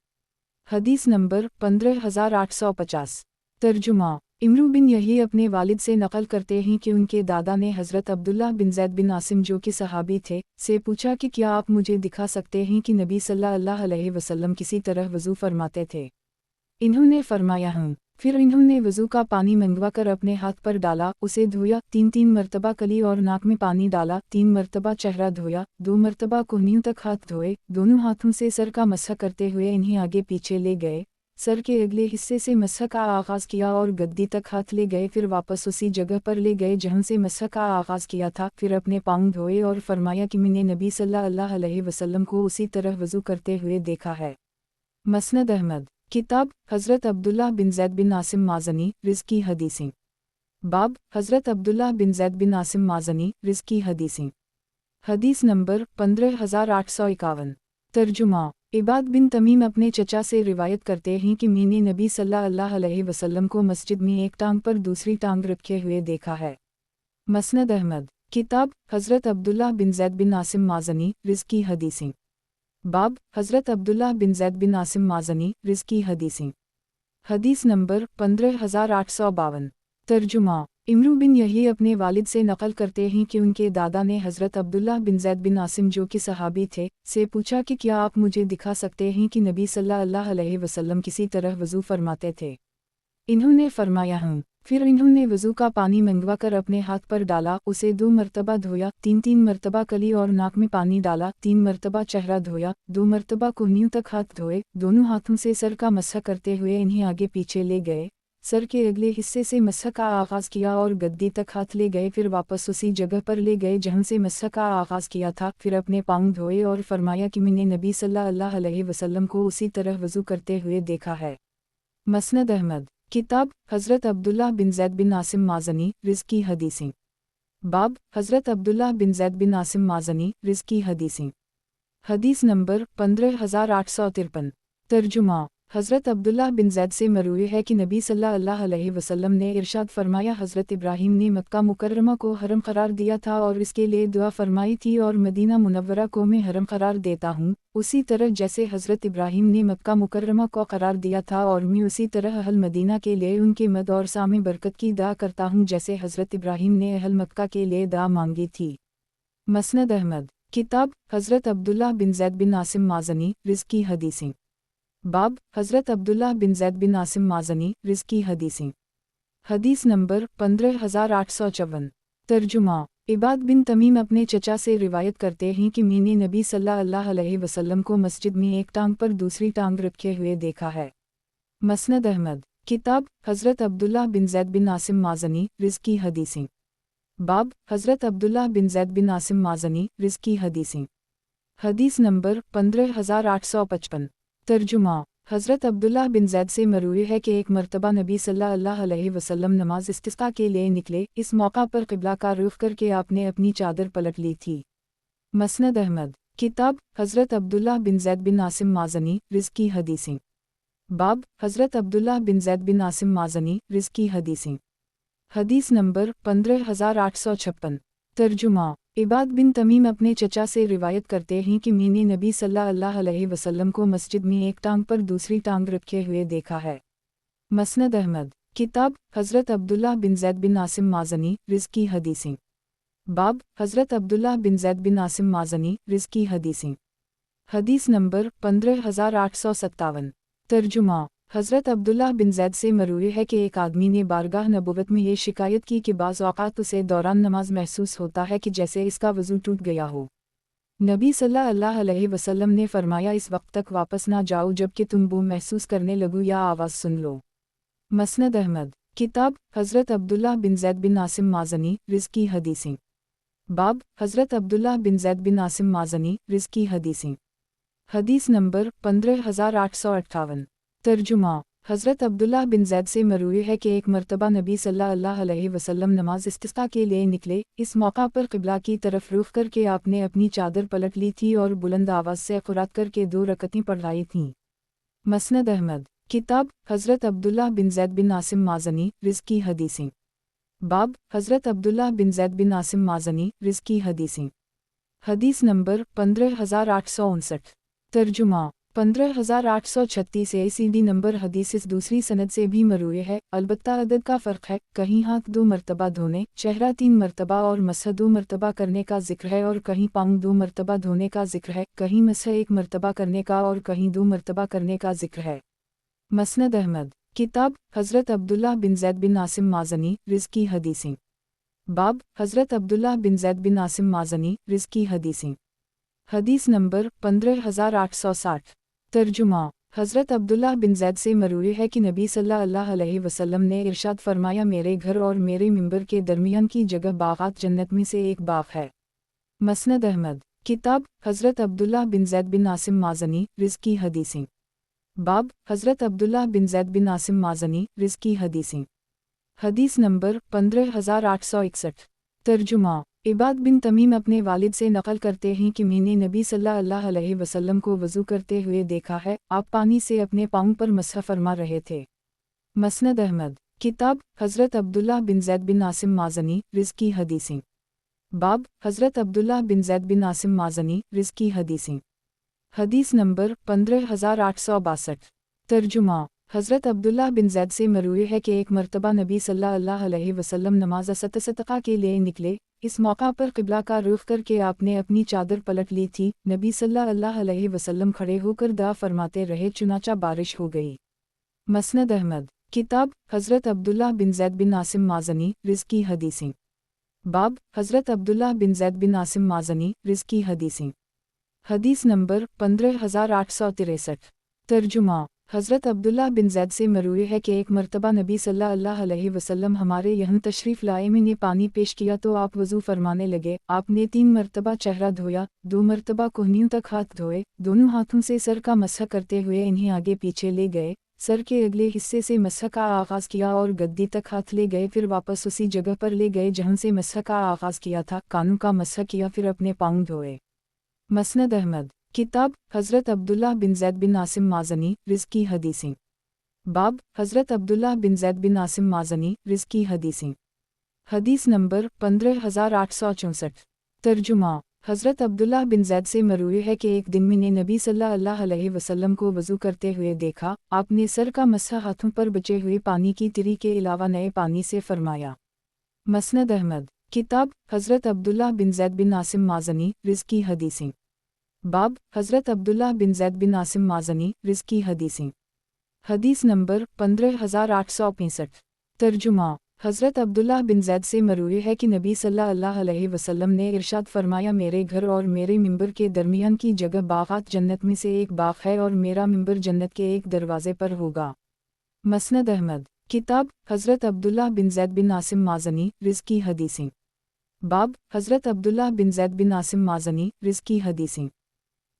حدیث نمبر 15850۔ ترجمہ، امرو بن یحیی اپنے والد سے نقل کرتے ہیں کہ ان کے دادا نے حضرت عبداللہ بن زید بن عاصم جو کہ صحابی تھے سے پوچھا کہ کیا آپ مجھے دکھا سکتے ہیں کہ نبی صلی اللہ علیہ وسلم کسی طرح وضو فرماتے تھے؟ انہوں نے فرمایا ہوں۔ پھر انہوں نے وضو کا پانی منگوا کر اپنے ہاتھ پر ڈالا، اسے دھویا، 3 مرتبہ کلی اور ناک میں پانی ڈالا، 3 مرتبہ چہرہ دھویا، 2 مرتبہ کوہنیوں تک ہاتھ دھوئے، دونوں ہاتھوں سے سر کا مسح کرتے ہوئے انہیں آگے پیچھے لے گئے، سر کے اگلے حصے سے مسح کا آغاز کیا اور گدی تک ہاتھ لے گئے، پھر واپس اسی جگہ پر لے گئے جہاں سے مسح کا آغاز کیا تھا، پھر اپنے پاؤں دھوئے اور فرمایا کہ میں نے نبی صلی اللہ علیہ وسلم کو اسی طرح وضو کرتے ہوئے دیکھا ہے۔ مسند احمد، کتاب حضرت عبداللہ بن زید بن عاصم مازنی رزقی حدیثیں، باب حضرت عبداللہ بن زید بن عاصم مازنی رزقی حدیثیں، حدیث نمبر 15851۔ ترجمہ، عباد بن تمیم اپنے چچا سے روایت کرتے ہیں کہ میں نے نبی صلی اللہ علیہ وسلم کو مسجد میں ایک ٹانگ پر دوسری ٹانگ رکھے ہوئے دیکھا ہے۔ مسند احمد، کتاب حضرت عبداللہ بن زید بن عاصم مازنی رزقی حدیثیں، باب حضرت عبداللہ بن زید بن عاصم مازنی رزقی حدیثیں، حدیث نمبر 15852۔ ترجمہ، امرو بن یحیی اپنے والد سے نقل کرتے ہیں کہ ان کے دادا نے حضرت عبداللہ بن زید بن عاصم جو کہ صحابی تھے سے پوچھا کہ کیا آپ مجھے دکھا سکتے ہیں کہ نبی صلی اللہ علیہ وسلم کسی طرح وضو فرماتے تھے؟ انہوں نے فرمایا ہوں۔ پھر انہوں نے وضو کا پانی منگوا کر اپنے ہاتھ پر ڈالا، اسے 2 مرتبہ دھویا، 3 مرتبہ کلی اور ناک میں پانی ڈالا، 3 مرتبہ چہرہ دھویا، 2 مرتبہ کوہنیوں تک ہاتھ دھوئے، دونوں ہاتھوں سے سر کا مسح کرتے ہوئے انہیں آگے پیچھے لے گئے، سر کے اگلے حصے سے مسح کا آغاز کیا اور گدی تک ہاتھ لے گئے، پھر واپس اسی جگہ پر لے گئے جہاں سے مسح کا آغاز کیا تھا، پھر اپنے پاؤں دھوئے اور فرمایا کہ میں نے نبی صلی اللہ علیہ وسلم کو اسی طرح وضو کرتے ہوئے دیکھا ہے۔ مسند احمد، کتاب حضرت عبداللہ بن زید بن عاصم مازنی رزقی حدیثیں، باب حضرت عبداللہ بن زید بن عاصم مازنی رزقی حدیثیں، حدیث نمبر 15853۔ ترجمہ، حضرت عبداللہ بن زید سے مروی ہے کہ نبی صلی اللہ علیہ وسلم نے ارشاد فرمایا، حضرت ابراہیم نے مکہ مکرمہ کو حرم قرار دیا تھا اور اس کے لیے دعا فرمائی تھی، اور مدینہ منورہ کو میں حرم قرار دیتا ہوں، اسی طرح جیسے حضرت ابراہیم نے مکہ مکرمہ کو قرار دیا تھا، اور میں اسی طرح اہل مدینہ کے لیے ان کے مد اور سامع برکت کی دعا کرتا ہوں جیسے حضرت ابراہیم نے اہل مکہ کے لیے دعا مانگی تھی۔ مسند احمد، کتاب حضرت عبداللہ بن زید بن عاصم مازنی رزقی حدیثیں، باب حضرت عبداللہ بن زید بن عاصم مازنی رزقی حدیثیں، حدیث نمبر 15854۔ ترجمہ، عباد بن تمیم اپنے چچا سے روایت کرتے ہیں کہ میں نے نبی صلی اللہ علیہ وسلم کو مسجد میں ایک ٹانگ پر دوسری ٹانگ رکھے ہوئے دیکھا ہے۔ مسند احمد، کتاب حضرت عبداللہ بن زید بن عاصم مازنی رزقی حدیثیں، باب حضرت عبداللہ بن زید بن عاصم مازنی رزقی حدیثیں، حدیث نمبر 15855۔ ترجمہ، حضرت عبداللہ بن زید سے مروی ہے کہ ایک مرتبہ نبی صلی اللہ علیہ وسلم نماز استسقاء کے لیے نکلے، اس موقع پر قبلہ کا رخ کر کے آپ نے اپنی چادر پلٹ لی تھی۔ مسند احمد، किताब हज़रत अब्दुल्लाह बिन ज़ैद बिन आसिम माज़नी रिज़्की हदीसें। बाब हज़रत अब्दुल्लाह बिन ज़ैद बिन आसिम माज़नी रिज़्की हदीसें। हदीस नंबर 15856। तर्जुमा। इबाद बिन तमीम अपने चचा से रिवायत करते हैं कि मैंने नबी सल्लल्लाहु अलैहि वसल्लम को मस्जिद में एक टांग पर दूसरी टांग रखे हुए देखा है। मसनद अहमद। किताब हज़रत अब्दुल्लाह बिन ज़ैद बिन आसिम माज़नी रिज़्की हदीसें। बाब हज़रत अब्दुल्लाह बिन ज़ैद बिन आसिम माज़नी रिज़्की हदीसें। हदीस नंबर 15857। तर्जुमा। हज़रत अब्दुल्लाह बिन ज़ैद से मरूई है कि एक आदमी ने बारगाह नबुवत में ये शिकायत की कि बाज़ औक़ात उसे दौरान नमाज महसूस होता है कि जैसे इसका वज़ू टूट गया हो। नबी सल्लल्लाहु अलैहि वसल्लम ने फरमाया, इस वक्त तक वापस ना जाओ जबकि तुम वो महसूस करने लगो या आवाज़ सुन लो। मसनद अहमद। किताब हज़रत अब्दुल्लाह बिन ज़ैद बिन आसिम माज़नी रिज़्की हदीसें। बाब हज़रत अब्दुल्लाह बिन ज़ैद बिन आसिम माज़नी रिज़्की हदीसें। हदीस नंबर 15858। तर्जुमा। हज़रत अब्दुल्लाह बिन ज़ैद से मरूई है कि एक मरतबा नबी सल्लल्लाहु अलैहि वसल्लम नमाज इस्तिस्क़ा के लिए निकले। इस मौका पर क़िबला की तरफ रुख करके आपने अपनी चादर पलट ली थी और बुलंद आवाज़ से क़ुरात करके 2 रकअतें पढ़ाई थीं। मसनद अहमद। किताब हज़रत अब्दुल्लाह बिन ज़ैद बिन आसिम माज़नी रिज़्की हदीसें। बाब हज़रत अब्दुल्लाह बिन ज़ैद बिन आसिम माज़नी रिज़्की हदीसें। हदीस नंबर 15859। तर्जुमा। 15836 ACD नंबर हदीस इस दूसरी सनद से भी मरूई है, अलबत्ता अदद का फ़र्क है। कहीं हाथ 2 मरतबा धोने, चेहरा 3 मरतबा और मसह 2 मरतबा करने का जिक्र है और कहीं पाँव 2 मरतबा धोने का जिक्र है, कहीं मसह 1 मरतबा करने का और कहीं 2 मरतबा करने का जिक्र है। मसनद अहमद। किताब हज़रत अब्दुल्लाह बिन ज़ैद बिन आसिम माज़नी रिज़्की हदीसें। बाब हज़रत अब्दुल्लाह बिन ज़ैद बिन आसिम माज़नी रिज़्की हदीसें। हदीस नंबर 15860। तर्जुमा। हज़रत अब्दुल्लाह बिन ज़ैद से मरूई है कि नबी सल्लल्लाहु अलैहि वसल्लम ने इरशाद फरमाया, मेरे घर और मेरे मिंबर के दरमियान की जगह बाग़ात जन्नत में से एक बाग़ है। मसनद अहमद। किताब हज़रत अब्दुल्लाह बिन ज़ैद बिन आसिम माज़नी रिज़्की हदीसें। बाब हज़रत अब्दुल्लाह बिन ज़ैद बिन आसिम माज़नी रिज़्की हदीसें। हदीस नंबर 15861। तर्जुमा। इबाद बिन तमीम अपने वालिद से नक़ल करते हैं कि मैंने नबी सल्लल्लाहु अलैहि वसल्लम को वज़ू करते हुए देखा है, आप पानी से अपने पाँव पर मसह फरमा रहे थे। मसनद अहमद। किताब हज़रत अब्दुल्लाह बिन ज़ैद बिन आसिम माज़नी रिज़्की हदीसें। बाब हज़रत अब्दुल्लाह बिन ज़ैद बिन आसिम माज़नी रिज़्की हदीसें। हदीस नंबर 15862। तर्जुमा। हज़रत अब्दुल्लाह बिन ज़ैद से मरूई है कि एक मरतबा नबी सल्लल्लाहु अलैहि वसल्लम नमाज़ सदक़ा के लिए निकले। इस मौका पर क़िबला का रुख करके आपने अपनी चादर पलट ली थी। नबी सल्लल्लाहु अलैहि वसल्लम खड़े होकर दुआ फरमाते रहे, चुनांचा बारिश हो गई। मसनद अहमद। किताब हज़रत अब्दुल्लाह बिन ज़ैद बिन आसिम माज़नी रिज़्की हदीसें। बाब हज़रत अब्दुल्लाह बिन ज़ैद बिन आसिम माज़नी रिज़्की हदीसें। हदीस नंबर 15863। तर्जुमा। हज़रत अब्दुल्लाह बिन ज़ैद से मरूई है कि एक मरतबा नबी सल्लल्लाहु अलैहि वसल्लम हमारे यहाँ तशरीफ़ लाए, मैंने पानी पेश किया तो आप वज़ू फरमाने लगे। आपने 3 मरतबा चेहरा धोया, 2 मरतबा कोहनियों तक हाथ धोए, दोनों हाथों से सर का मसह करते हुए इन्हें आगे पीछे ले गए, सर के अगले हिस्से से मसह का आगाज़ किया और गद्दी तक हाथ ले गए, फिर वापस उसी जगह पर ले गए जहाँ से मसह का आगाज़ किया था, कानों का मसह किया, फिर अपने पाँव धोए। मसनद अहमद। किताब हज़रत अब्दुल्लाह बिन ज़ैद बिन आसिम माज़नी रिज़्की हदीसें। बाब हज़रत अब्दुल्लाह बिन ज़ैद बिन आसिम माज़नी रिज़्की हदीसें। हदीस नंबर 15864। तर्जुमा। हज़रत अब्दुल्लाह बिन ज़ैद से मरूई है कि एक दिन मैंने नबी सल्लल्लाहु अलैहि वसल्लम को वज़ू करते हुए देखा। आपने सर का मसह हाथों पर बचे हुए पानी की तिरी के अलावा नए पानी से फरमाया। मसनद अहमद। किताब हज़रत अब्दुल्लाह बिन ज़ैद बिन आसिम माज़नी रिज़्की हदीसें। बाब हज़रत अब्दुल्लाह बिन ज़ैद बिन आसिम माज़नी रिज़्की हदीसें। हदीस नंबर 15865। तर्जुमा। हज़रत अब्दुल्लाह बिन ज़ैद से मरूई है कि नबी सल्लल्लाहु अलैहि वसल्लम ने इरशाद फरमाया, मेरे घर और मेरे मिंबर के दरमियान की जगह बाग़ात जन्नत में से एक बाग़ है और मेरा मिंबर जन्नत के एक दरवाज़े पर होगा। मसनद अहमद। किताब हज़रत अब्दुल्लाह बिन ज़ैद बिन आसिम माज़नी रिज़्की हदीसें। बाब हज़रत अब्दुल्लाह बिन ज़ैद बिन आसिम माज़नी रिज़्की हदीसें।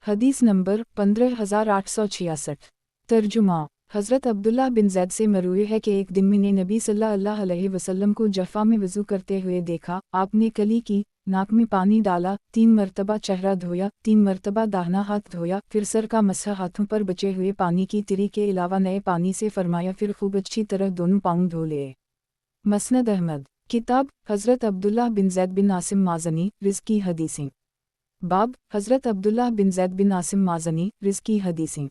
हदीस नंबर 15866। तर्जुमा। हज़रत अब्दुल्लाह बिन ज़ैद से मरूई है कि एक दिन मैंने नबी सल्लल्लाहु अलैहि वसल्लम को जफ़ा में वज़ू करते हुए देखा। आपने कली की, नाक में पानी डाला, 3 मरतबा चेहरा धोया, 3 मरतबा दाहिना हाथ धोया, फिर सर का मसह, हाथों पर बचे हुए पानी की तिरी के अलावा नए पानी से फरमाया, फिर खूब अच्छी तरह दोनों पाँव धो लिए। मसनद अहमद। किताब हज़रत अब्दुल्लाह बिन ज़ैद बिन आसिम माज़नी रिज़्की हदीसें। बाब हज़रत अब्दुल्लाह बिन ज़ैद बिन आसिम माज़नी रिज़्की हदीसें।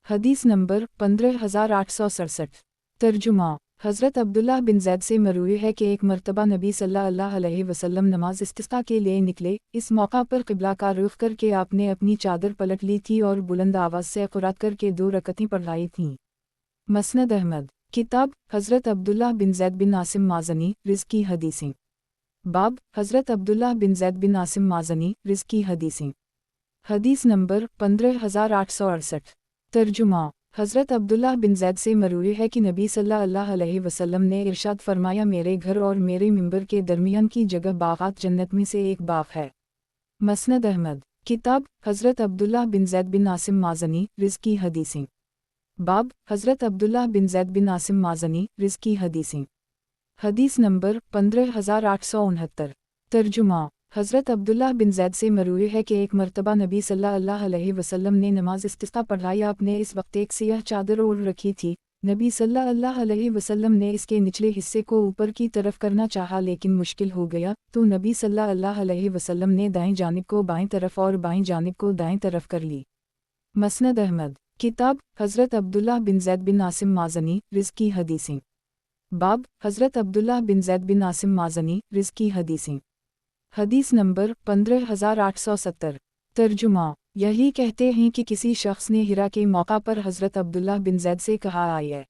हदीस नंबर 15867। तर्जुमा। हज़रत अब्दुल्लाह बिन ज़ैद से मरूवी है कि एक मरतबा नबी सल्लल्लाहु अलैहि वसल्लम नमाज इस्तिस्क़ा के लिए निकले। इस मौका पर क़िबला का रुख करके आपने अपनी चादर पलट ली थी और बुलंद आवाज़ से क़ुरात करके 2 रकअतें पढ़ाई थीं। मसनद अहमद। किताब हज़रत अब्दुल्लाह बिन ज़ैद बिन आसिम माज़नी रिज़्की हदीसें। बाब हज़रत अब्दुल्लाह बिन ज़ैद बिन आसिम माज़नी रिज़्की हदीसें। हदीस नंबर 15868। तर्जुमा। हज़रत अब्दुल्लाह बिन ज़ैद से मरूवी है कि नबी सल्लल्लाहु अलैहि वसल्लम ने इरशाद फरमाया, मेरे घर और मेरे मिंबर के दरमियान की जगह बाग़ात जन्नत में से एक बाग़ है। मसनद अहमद। किताब हज़रत अब्दुल्लाह बिन ज़ैद बिन आसिम माज़नी रिज़्की हदीसें। बाब हज़रत अब्दुल्लाह बिन ज़ैद बिन आसिम माज़नी रिज़्की हदीसें। हदीस नंबर 15869। तर्जुमा। हज़रत अब्दुल्लाह बिन ज़ैद से मरूवी है कि एक मरतबा नबी सल्लल्लाहु अलैहि वसल्लम ने नमाज इस्तिस्क़ा पढ़ाई। आपने इस वक्त एक सियाह चादर ओढ़ रखी थी। नबी सल्लल्लाहु अलैहि वसल्लम ने इसके निचले हिस्से को ऊपर की तरफ करना चाहा, लेकिन मुश्किल हो गया, तो नबी सल्लल्लाहु अलैहि वसल्लम ने दाएं जानिब को बाएं तरफ और बाएं जानिब को दाएं तरफ कर ली। मसनद अहमद। किताब हज़रत अब्दुल्लाह बिन ज़ैद बिन आसिम माज़नी रिज़्की हदीसें। बाब हज़रत अब्दुल्लाह बिन ज़ैद बिन आसिम माज़नी रिज़्की हदीसें। हदीस नंबर 15870। तर्जुमा। यही कहते हैं कि किसी शख्स ने हिरा के मौका पर हज़रत अब्दुल्लाह बिन ज़ैद से कहा, आइए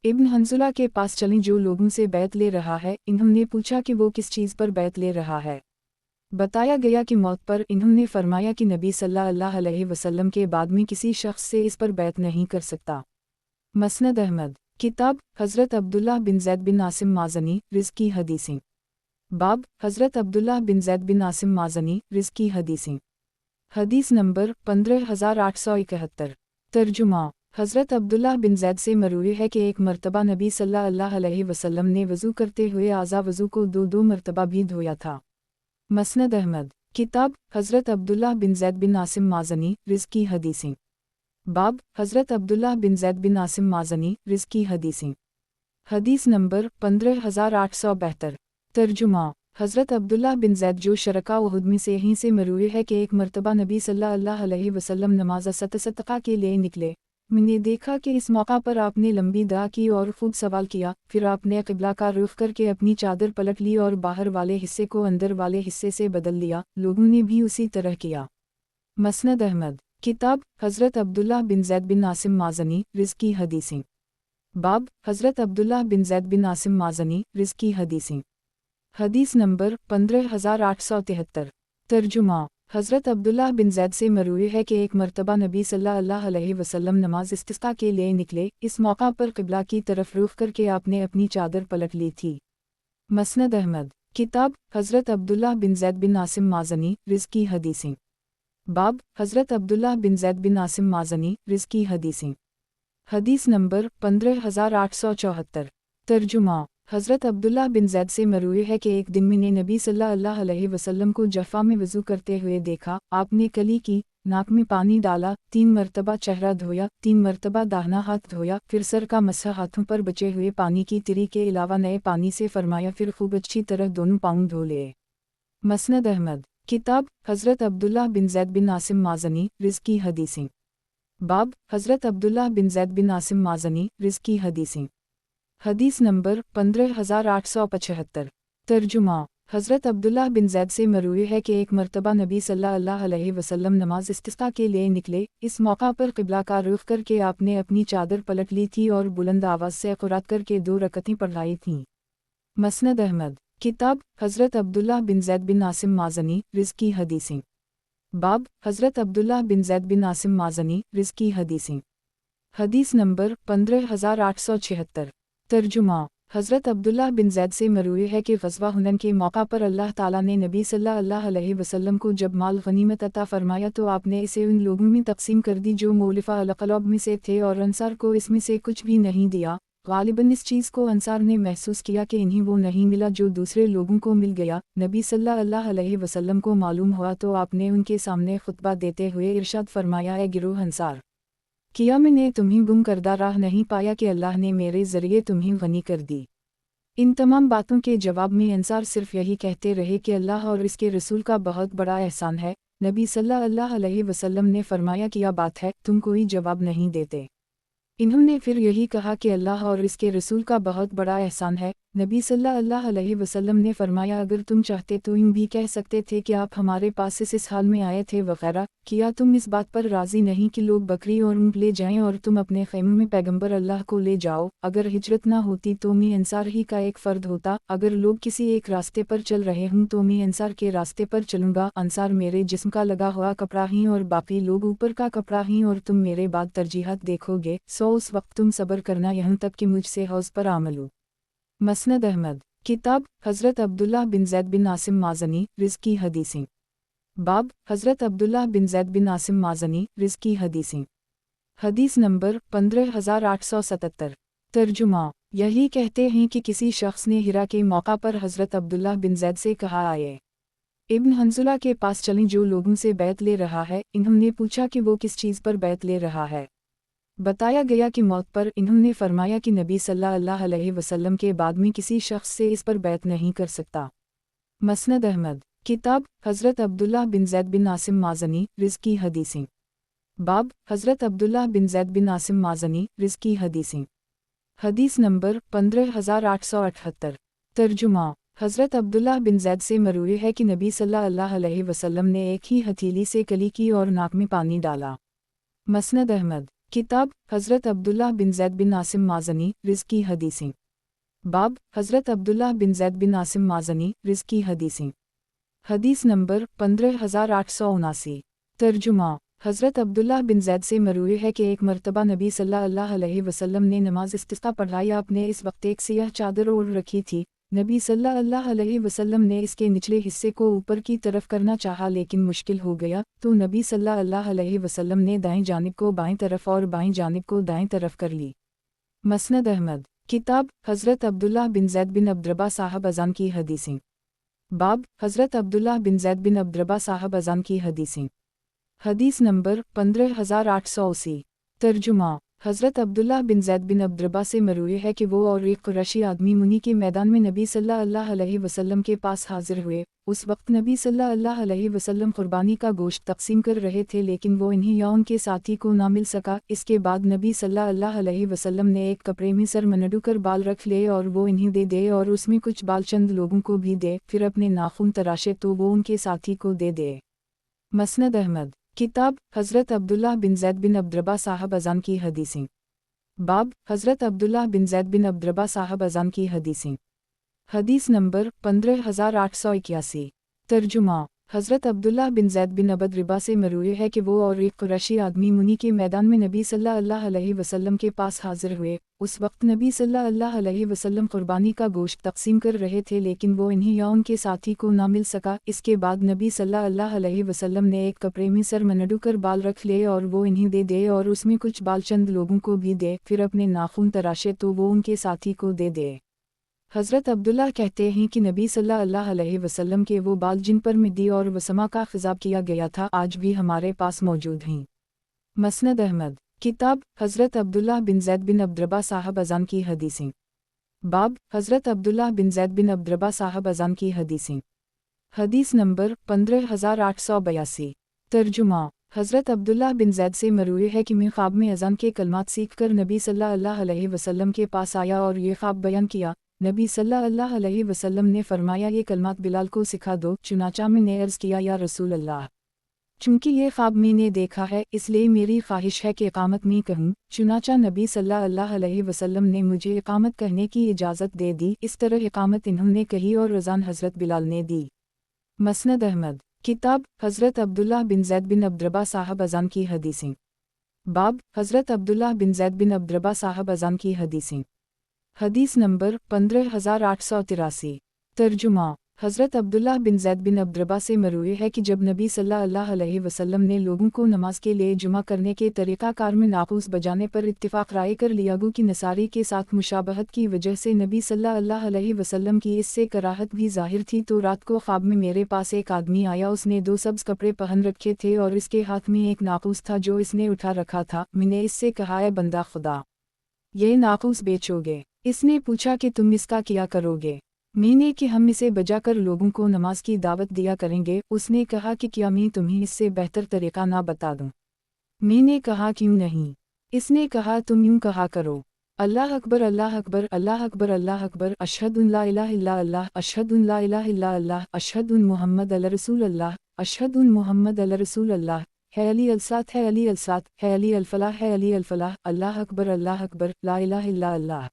इब्न हंजुला के पास चलें जो लोगों से बैत ले रहा है। इन्होंने पूछा कि वो किस चीज़ पर बैत ले रहा है। बताया गया कि मौत पर। इन्होंने फरमाया कि नबी सल्लल्लाहु अलैहि वसल्लम के बाद में किसी शख्स से इस पर बैत नहीं कर सकता। मसनद अहमद। किताब हज़रत अब्दुल्लाह बिन ज़ैद बिन आसिम माज़नी रिज़्की हदीसें। बाब हज़रत अब्दुल्लाह बिन ज़ैद बिन आसिम माज़नी रिज़्की हदीसें। हदीस नंबर 15871। तर्जुमा। हज़रत अब्दुल्लाह बिन ज़ैद से मरूवी है कि एक मरतबा नबी सल्लल्लाहु अलैहि वसल्लम ने वज़ू करते हुए आज़ा वज़ू को 2 मरतबा भी धोया था। मसनद अहमद। किताब हज़रत अब्दुल्लाह बिन ज़ैद बिन आसिम माज़नी रिज़्की हदीसें। बाब हज़रत अब्दुल्लाह बिन ज़ैद बिन आसिम माज़नी रिज़्की हदीसें। हदीस नंबर 15872। तर्जुमा। हज़रत अब्दुल्लाह बिन ज़ैद जो शरका उहुद में से ही से मरूवी है कि एक मरतबा नबी सल्लल्लाहु अलैहि वसल्लम नमाज़ सदक़ा के लिए निकले। मैंने देखा कि इस मौका पर आपने लंबी दुआ की और खूब सवाल किया। फिर आपने क़िबला का रुख करके अपनी चादर पलट ली और बाहर वाले हिस्से को अंदर वाले हिस्से से बदल लिया। लोगों ने भी उसी तरह किया। मसनद अहमद। किताब हज़रत अब्दुल्लाह बिन ज़ैद बिन आसिम माज़नी रिज़्की हदीसें। बाब हज़रत अब्दुल्लाह बिन ज़ैद बिन आसिम माज़नी रिज़्की हदीसें। हदीस नंबर 15873। तर्जुमा। हज़रत अब्दुल्लाह बिन ज़ैद से मरूवी है कि एक मरतबा नबी सल्लल्लाहु अलैहि वसल्लम नमाज इस्तिस्क़ा के लिए निकले। इस मौका पर क़िबला की तरफ रुख करके आपने अपनी चादर पलट ली थी। मसनद अहमद। किताब हज़रत अब्दुल्लाह बिन ज़ैद बिन आसिम माज़नी रिज़्की हदीसें। बाब हज़रत अब्दुल्लाह बिन ज़ैद बिन आसिम माज़नी रिज़्की हदीसें। हदीस नंबर 15874। तर्जुमा। हज़रत अब्दुल्लाह बिन ज़ैद से मरूवी है कि एक दिन मैंने नबी सल्लल्लाहु अलैहि वसल्लम को जफ़ा में वज़ू करते हुए देखा। आपने कली की, नाक में पानी डाला, 3 मरतबा चेहरा धोया, 3 मरतबा दाहिना हाथ धोया, फिर सर का मसह, हाथों पर बचे हुए पानी की तिरी के अलावा नए पानी से फरमाया, फिर खूब अच्छी तरह दोनों पाँव धो लिए। मसनद अहमद। किताब हज़रत अब्दुल्लाह बिन ज़ैद बिन आसिम माज़नी रिज़्की हदीसें। बाब हज़रत अब्दुल्लाह बिन ज़ैद बिन आसिम माज़नी रिज़्की हदीसें। हदीस नंबर 15875। तर्जुमा। हज़रत अब्दुल्लाह बिन ज़ैद से मरूवी है कि एक मरतबा नबी सल्लल्लाहु अलैहि वसल्लम नमाज इस्तिस्क़ा के लिए निकले। इस मौका पर क़िबला का रुख करके आपने अपनी चादर पलट ली थी और बुलंद आवाज़ से क़ुरात करके 2 रकअतें पढ़ाई थीं। मसनद अहमद। किताब हज़रत अब्दुल्लाह बिन ज़ैद बिन आसिम माज़नी रिज़्की हदीसें। बाब हज़रत अब्दुल्लाह बिन ज़ैद बिन आसिम माज़नी रिज़्की हदीसें। हदीस नंबर 15876। तर्जुमा। हज़रत अब्दुल्लाह बिन ज़ैद से मरूवी है कि ग़ज़वा हुनैन के मौका पर अल्लाह ताला ने नबी सल्लल्लाहु अलैहि वसल्लम को जब माल गनीमत अता फ़रमाया तो आपने इसे उन लोगों में तक़सीम कर दी जो मौलिफ़ा अल-क़लब में से थे और अंसार को इसमें से कुछ भी नहीं दिया। गालिबन इस चीज़ को अंसार ने महसूस किया कि इन्हें वो नहीं मिला जो दूसरे लोगों को मिल गया। नबी सल्लल्लाहु अलैहि वसल्लम को मालूम हुआ तो आपने उनके सामने खुतबा देते हुए इरशाद फरमाया, ए गिरोह अंसार, किया मैंने तुम्हें गुम करदा राह नहीं पाया कि अल्लाह ने मेरे ज़रिए तुम्हें गनी कर दी। इन तमाम बातों के जवाब में अंसार सिर्फ यही कहते रहे कि अल्लाह और इसके रसूल का बहुत बड़ा एहसान है। नबी सल्लल्लाहु अलैहि वसल्लम ने फरमाया, क्या बात है, तुम कोई जवाब नहीं देते? इन्होंने फिर यही कहा कि अल्लाह और इसके रसूल का बहुत बड़ा एहसान है। नबी सल्लल्लाहु अलैहि वसल्लम ने फरमाया, अगर तुम चाहते तो यूं भी कह सकते थे कि आप हमारे पास इस हाल में आए थे वगैरह। किया तुम इस बात पर राज़ी नहीं कि लोग बकरी और ऊँट ले जाएं और तुम अपने खैमे में पैगंबर अल्लाह को ले जाओ? अगर हिजरत ना होती तो मैं अंसार ही का एक फ़र्द होता। अगर लोग किसी एक रास्ते पर चल रहे हों तो मैं अंसार के रास्ते पर चलूँगा। अंसार मेरे जिस्म का लगा हुआ कपड़ा ही और बाकी लोग ऊपर का कपड़ा ही, और तुम मेरे बाद तरजीहत देखोगे। सो उस वक्त तुम सब्र करना यहाँ तक कि मुझसे हौज़ पर आमल हो। मसनद अहमद। किताब हज़रत अब्दुल्लाह बिन ज़ैद बिन आसिम माज़नी रिज़्क़ की हदीसें। बाब हज़रत अब्दुल्लाह बिन ज़ैद बिन आसिम माज़नी रिज़्क़ की हदीसें। हदीस नंबर 15877। तर्जुमा। यही कहते हैं कि किसी शख्स ने हिरा के मौका पर हज़रत अब्दुल्लाह बिन ज़ैद से कहा, आए इब्न हंज़ुला के पास चलें जो लोगों से बैत ले रहा है। इन्होंने पूछा कि वो किस चीज़ पर बैत ले रहा है। बताया गया कि मौत पर। इन्होंने फरमाया कि नबी सल्लल्लाहु अलैहि वसल्लम के बाद में किसी शख्स से इस पर बैत नहीं कर सकता। मसनद अहमद। किताब हज़रत अब्दुल्लाह बिन ज़ैद बिन आसिम माज़नी रिज़्क़ की हदीसें। बाब हज़रत अब्दुल्लाह बिन ज़ैद बिन आसिम माज़नी रिज़्क़ की हदीसें। हदीस नंबर 15878। तर्जुमा। हज़रत अब्दुल्लाह बिन ज़ैद से मरूई है कि नबी सल्लल्लाहु अलैहि वसल्लम ने एक ही हथेली से कली की और नाक में पानी डाला। मसनद अहमद। किताब हज़रत अब्दुल्लाह बिन ज़ैद बिन आसिम माज़नी रिज़्क़ की हदीसें। बाब हज़रत अब्दुल्लाह बिन ज़ैद बिन आसिम माज़नी रिज़्क़ की हदीसें। हदीस नंबर 15879। तर्जुमा। हज़रत अब्दुल्लाह बिन ज़ैद से मरूई है कि एक मरतबा नबी सल्लल्लाहु अलैहि वसल्लम ने नमाज इस्तिस्क़ा पढ़ाई। आपने इस वक्त एक सियाह चादर ओढ़ रखी थी। नबी सल्लल्लाहु अलैहि वसल्लम ने इसके निचले हिस्से को ऊपर की तरफ करना चाहा लेकिन मुश्किल हो गया, तो नबी सल्लल्लाहु अलैहि वसल्लम ने दाएं जानिब को बाएं तरफ और बाएं जानिब को दाएं तरफ कर ली। मसनद अहमद। किताब हज़रत अब्दुल्लाह बिन ज़ैद बिन अब्दरबा साहब अज़ान की हदीसें। बाब हज़रत अब्दुल्लाह बिन ज़ैद बिन अब्दरबा साहब अज़ान की हदीसें। हदीस नंबर 15880। तर्जुमा। हज़रत अब्दुल्लाह बिन ज़ैद बिन अब्दरबा से मरूई है कि वो और एक कुरैशी आदमी मुनी के मैदान में नबी सल्लल्लाहु अलैहि वसल्लम के पास हाजिर हुए। उस वक्त नबी सल्लल्लाहु अलैहि वसल्लम कुर्बानी का गोश्त तकसीम कर रहे थे लेकिन वो इन्हें या उनके साथी को ना मिल सका। इसके बाद नबी सल्लल्लाहु अलैहि वसल्लम ने एक कपड़े में सर मनडू कर बाल रख लिए और वो इन्हें दे दे और उसमें कुछ बाल चंद लोगों को भी दे, फिर अपने नाखून तराशे तो वो उनके साथी को दे दे। मसनद अहमद। किताब हज़रत अब्दुल्लाह बिन ज़ैद बिन अब्दरबा साहब अज़ान की हदीसें। बाब हज़रत अब्दुल्लाह बिन ज़ैद बिन अब्दरबा साहब अज़ान की हदीसें। हदीस नंबर 15881। तर्जुमा। हज़रत अब्दुल्लाह बिन ज़ैद बिन अब्दरबा से मरूई है कि वो और एक कुरैशी आदमी मुनी के मैदान में नबी सल्लल्लाहु अलैहि वसल्लम के पास हाजिर हुए। उस वक्त नबी सल्लल्लाहु अलैहि वसल्लम कुर्बानी का गोश्त तकसीम कर रहे थे लेकिन वो इन्हें या उनके साथी को ना मिल सका। इसके बाद नबी सल्लल्लाहु अलैहि वसल्लम ने एक कपड़े में सर मनडू कर बाल रख लिए और वो इन्हें दे दे और उसमें कुछ बाल चंद लोगों को भी दे, फिर अपने नाखून तराशे तो वो उनके साथी को दे दे। हज़रत अब्दुल्लाह कहते हैं कि नबी सल्लल्लाहु अलैहि वसल्लम के वो बाल जिन पर मिदी और वसमा का खिताब किया गया था आज भी हमारे पास मौजूद हैं। मसनद अहमद। किताब हज़रत अब्दुल्लाह बिन ज़ैद बिन अब्दरबा साहब अज़ान की हदीसें। बाब हज़रत अब्दुल्लाह बिन ज़ैद बिन अब्दरबा साहब अज़ान की हदीसें। हदीस नंबर 15882। तर्जुमा। हज़रत अब्दुल्लाह बिन ज़ैद से मरूई है कि मैं ख्वाब में अज़ान के कलमात सीख कर नबी सल्लल्लाहु अलैहि वसल्लम के पास आया और ये ख्वाब बयान किया। नबी सल्लल्लाहु अलैहि वसल्लम ने फरमाया, ये कलमात बिलाल को सिखा दो। चुनाचा मैंने अर्ज़ किया, या रसूल अल्लाह, चूँकि ये ख्वाब मैंने देखा है इसलिए मेरी ख्वाहिश है कि इकामत में कहूँ। चुनाचा नबी सल्लल्लाहु अलैहि वसल्लम ने मुझे इकामत कहने की इजाज़त दे दी। इस तरह इकामत इन्होंने कही और अज़ान हज़रत बिलाल ने दी। मसनद अहमद। किताब हज़रत अब्दुल्लाह बिन ज़ैद बिन अब्दरबा साहब अज़ान की हदीसें। बाब हज़रत अब्दुल्लाह बिन ज़ैद बिन अब्दरबा साहब अज़ान की हदीसें। हदीस नंबर 15883। तर्जुमा। हज़रत अब्दुल्लाह बिन ज़ैद बिन अब्दरबा से मरवी है कि जब नबी सल्लल्लाहु अलैहि वसल्लम ने लोगों को नमाज के लिए जुमा करने के तरीक़ाकार में नाक़ूस बजाने पर इत्तिफ़ाक़ राय कर लिया कि नसारी के साथ मुशाबहत की वजह से नबी सल्लल्लाहु अलैहि वसल्लम की इससे कराहत भी ज़ाहिर थी, तो रात को ख्वाब में मेरे पास एक आदमी आया। उसने 2 सब्ज़ कपड़े पहन रखे थे और इसके हाथ में एक नाक़ूस था जो इसने उठा रखा था। मैंने इससे कहा, है बंदा खुदा, ये नाक़ूस बेचोगे? इसने पूछा कि तुम इसका क्या करोगे? मैंने कि हम इसे बजाकर लोगों को नमाज की दावत दिया करेंगे। उसने कहा कि क्या मैं तुम्हें इससे बेहतर तरीक़ा ना बता दूं? मैंने कहा, क्यों नहीं? इसने कहा, तुम यूं कहा करो, अल्लाह अकबर अल्लाह अकबर अल्लाह अकबर अल्लाह अकबर, अशहदु ला इलाहा इल्ला अल्लाह, अशहदु ला इलाहा इल्ला अल्लाह, अशहदु मुहम्मद अल्लाह रसूल अल्लाह, अशहदु मुहम्मद अल्लाह रसूल अल्लाह, है अली अलसात, है अली अलसात, है अली अलफलाह, है अली अलफलाह, अल्लाह अकबर ला इलाहा इल्ला अल्लाह।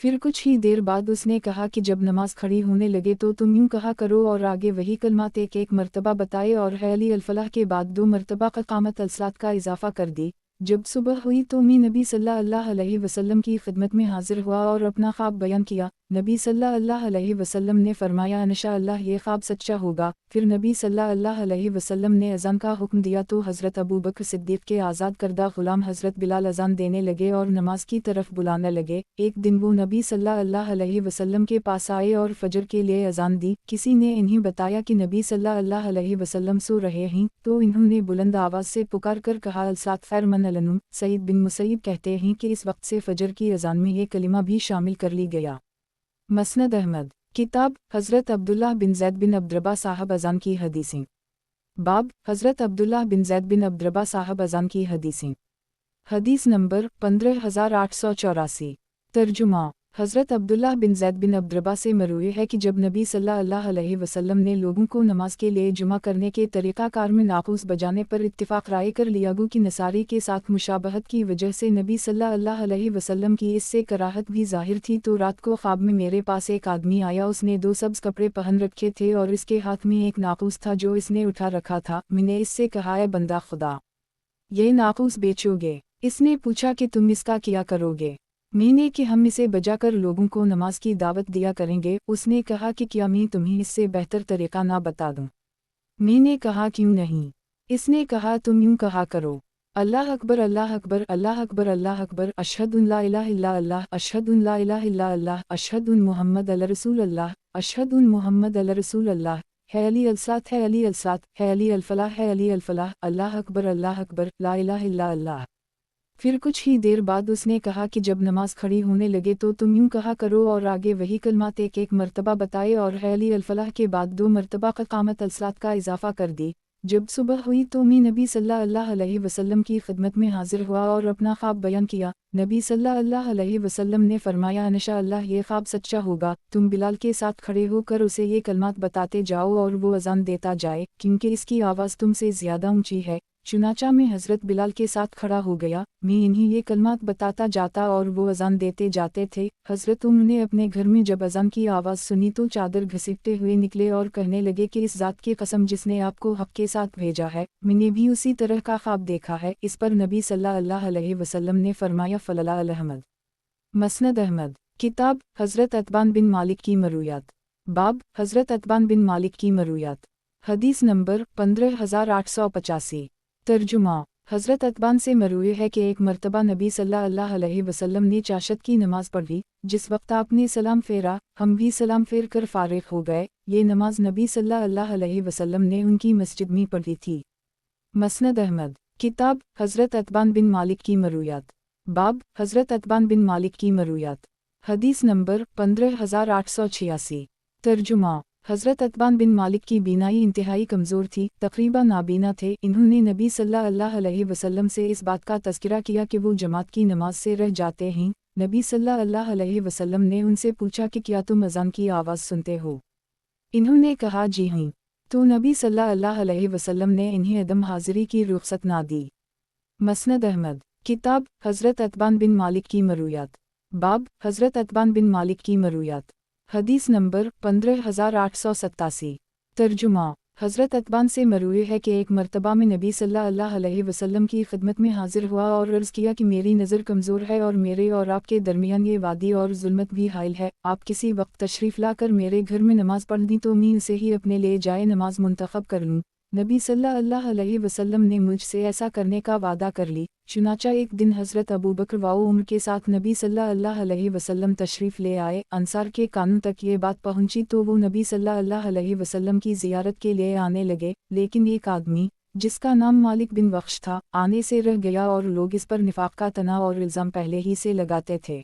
फिर कुछ ही देर बाद उसने कहा कि जब नमाज खड़ी होने लगे तो तुम यूं कहा करो, और आगे वही कलमात एक एक मरतबा बताए और है अली अलफलाह के बाद 2 मरतबा क़ामत अलसलात का इजाफ़ा कर दी। जब सुबह हुई तो मैं नबी सल्लल्लाहु अलैहि वसल्लम की खिदमत में हाजिर हुआ और अपना ख्वाब बयान किया। नबी सल्लल्लाहु अलैहि वसल्लम ने फरमाया, इंशाअल्लाह ये ख्वाब सच्चा होगा। फिर नबी सल्लल्लाहु अलैहि वसल्लम ने अज़ान का हुक्म दिया तो हज़रत अबू बकर सिद्दीक़ के आज़ाद करदा ग़ुलाम हज़रत बिलाल अज़ान देने लगे और नमाज की तरफ बुलाने लगे। एक दिन वो नबी सल्लल्लाहु अलैहि वसल्लम के पास आए और फ़जर के लिए अज़ान दी। किसी ने इन्हें बताया कि नबी सल्लल्लाहु अलैहि वसल्लम सो रहे हैं, तो इन्होंने बुलंद आवाज़ से पुकार कर कहा, अलसात खैर मन अलनुम। सईद बिन मुसैब कहते हैं कि इस वक्त से फ़जर की अज़ान में ये कलिमा भी शामिल कर ली गया। मसनद अहमद, किताब हज़रत अब्दुल्लाह बिन ज़ैद बिन अब्दरबा साहब अज़ान की हदीसें। बाब हज़रत अब्दुल्लाह बिन ज़ैद बिन अब्दरबा साहब अज़ान की हदीसें। हदीस नंबर 15884। तर्जुमा। हज़रत अब्दुल्लाह बिन ज़ैद बिन अब्दरबा से मरवी है कि जब नबी सल्लल्लाहु अलैहि वसल्लम ने लोगों को नमाज के लिए जुमा करने के तरीक़ाकार में नाक़ूस बजाने पर इत्तिफ़ाक़ राय कर लिया कि नसारी के साथ मुशाबहत की वजह से नबी सल्लल्लाहु अलैहि वसल्लम की इससे कराहत भी ज़ाहिर थी, तो रात को ख्वाब में मेरे पास एक आदमी आया। उसने 2 सब्ज़ कपड़े पहन रखे थे और इसके हाथ में एक नाक़ूस था जो इसने उठा रखा था। मैंने इससे कहा, है बंदा खुदा, ये नाक़ूस बेचोगे? इसने पूछा कि तुम इसका क्या करोगे? मैंने कि हम इसे बजाकर लोगों को नमाज की दावत दिया करेंगे। उसने कहा कि क्या मैं तुम्हें इससे बेहतर तरीक़ा ना बता दूं? मैंने कहा, क्यों नहीं? इसने कहा, तुम यूं कहा करो, अल्लाह अकबर अल्लाह अकबर अल्लाह अकबर अल्लाह अकबर, अशहदु ला इलाहा इल्ला अल्लाह, अशहदु ला इलाहा इल्ला अल्लाह, अशहदु मुहम्मद अल्लाह रसूल अल्लाह, अशहदु मुहम्मद अल्लाह रसूल अल्लाह, है अली अलसात, है अली अलसात, है अली अलफलाह, है अली अलफलाह, अल्लाह अकबर ला इलाहा इल्ला अल्लाह। फिर कुछ ही देर बाद उसने कहा कि जब नमाज खड़ी होने लगे तो तुम यूं कहा करो, और आगे वही कलमात एक एक मरतबा बताए और है अली अलफलाह के बाद 2 मरतबा क़ामत अलसलात का इजाफ़ा कर दी। जब सुबह हुई तो मैं नबी सल्लल्लाहु अलैहि वसल्लम की खिदमत में हाजिर हुआ और अपना ख्वाब बयान किया। नबी सल्लल्लाहु अलैहि वसल्लम ने फरमाया, इंशाअल्लाह ये ख्वाब सच्चा होगा। तुम बिलाल के साथ खड़े होकर उसे ये कलमात बताते जाओ और वो अज़ान देता जाए, क्योंकि इसकी आवाज़ तुमसे ज़्यादा ऊँची है। चुनाचा में हज़रत बिलाल के साथ खड़ा हो गया। मैं इन्हें ये कलमात बताता जाता और वो अज़ान देते जाते थे। हज़रत उम्र ने अपने घर में जब अज़ान की आवाज़ सुनी तो चादर घसीटते हुए निकले और कहने लगे कि इस ज़ात की कसम जिसने आपको हक़ के साथ भेजा है, मैंने भी उसी तरह का ख्वाब देखा है। इस पर नबी सल्लल्लाहु अलैहि वसल्लम ने फरमाया, फ़लला अहमद। मसनद अहमद, किताब हज़रत अतबान बिन मालिक की मरूयात। बाब हज़रत अतबान बिन मालिक की मरूयात। हदीस नंबर 15885। तर्जुमा। हज़रत अतबान से मरवी है कि एक मरतबा नबी सल्लल्लाहु अलैहि वसल्लम ने चाशत की नमाज़ पढ़ी। जिस वक्त आपने सलाम फेरा, हम भी सलाम फेर कर फ़ारिग हो गए। ये नमाज नबी सल्लल्लाहु अलैहि वसल्लम ने उनकी मस्जिद में पढ़ी थी। मसनद अहमद, किताब हज़रत अतबान बिन मालिक की मरूयात। बाब हज़रत अतबान बिन मालिक की मरूयात। हदीस नंबर 15886। तर्जुमा। हज़रत अतबान बिन मालिक की बीनाई इंतहाई कमज़ोर थी, तकरीबन नाबीना थे। इन्होंने नबी सल्लल्लाहु अलैहि वसल्लम से इस बात का तज़किरा किया कि वो जमात की नमाज से रह जाते हैं। नबी सल्लल्लाहु अलैहि वसल्लम ने उनसे पूछा कि क्या तुम अज़ान की आवाज़ सुनते हो? इन्होंने कहा, जी हाँ। तो नबी सल्लल्लाहु अलैहि वसल्लम ने इन्हें अदम हाज़िरी की रुख़सत ना दी। मसनद अहमद, किताब हज़रत अतबान बिन मालिक की मरूयात। बाब हज़रत अतबान बिन मालिक की मरूयात। हदीस नंबर 15887। तर्जुमा। हज़रत अतबान से मरूए है कि एक मरतबा में नबी सल्लल्लाहु अलैहि वसल्लम की खिदमत में हाजिर हुआ और अर्ज़ किया कि मेरी नज़र कमज़ोर है और मेरे और आपके दरमियान ये वादी और जुल्मत भी हाइल है, आप किसी वक्त तशरीफ़ लाकर मेरे घर में नमाज़ पढ़ दी तो मैं इसे ही अपने लिए जाए नमाज मुंतखब कर लूँ। नबी सल्लल्लाहु अलैहि वसल्लम ने मुझसे ऐसा करने का वादा कर ली। चुनाचा एक दिन हज़रत अबू बकर व उमर के साथ नबी सल्लल्लाहु अलैहि वसल्लम तशरीफ़ ले आए। अंसार के कानों तक ये बात पहुंची तो वो नबी सल्लल्लाहु अलैहि वसल्लम की ज़ियारत के लिए आने लगे, लेकिन एक आदमी जिसका नाम मालिक बिन बख्श था आने से रह गया और लोग इस पर निफाक का तना और इल्ज़ाम पहले ही से लगाते थे।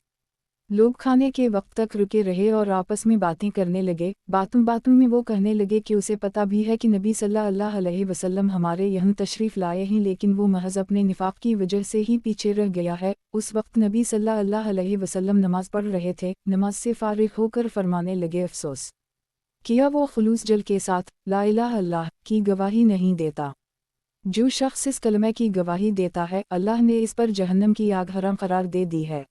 लोग खाने के वक्त तक रुके रहे और आपस में बातें करने लगे। बातों बातों में वो कहने लगे कि उसे पता भी है कि नबी सल्लल्लाहु अलैहि वसल्लम हमारे यहाँ तशरीफ़ लाए हैं, लेकिन वो महज अपने निफाक की वजह से ही पीछे रह गया है। उस वक्त नबी सल्लल्लाहु अलैहि वसल्लम नमाज पढ़ रहे थे। नमाज से फारिग होकर फरमाने लगे, अफसोस किया वो खुलूस जल के साथ ला इलाहा इल्लल्लाह की गवाही नहीं देता। जो शख्स इस कलमे की गवाही देता है, अल्लाह ने इस पर जहन्नम की आग हराम करार दे दी है।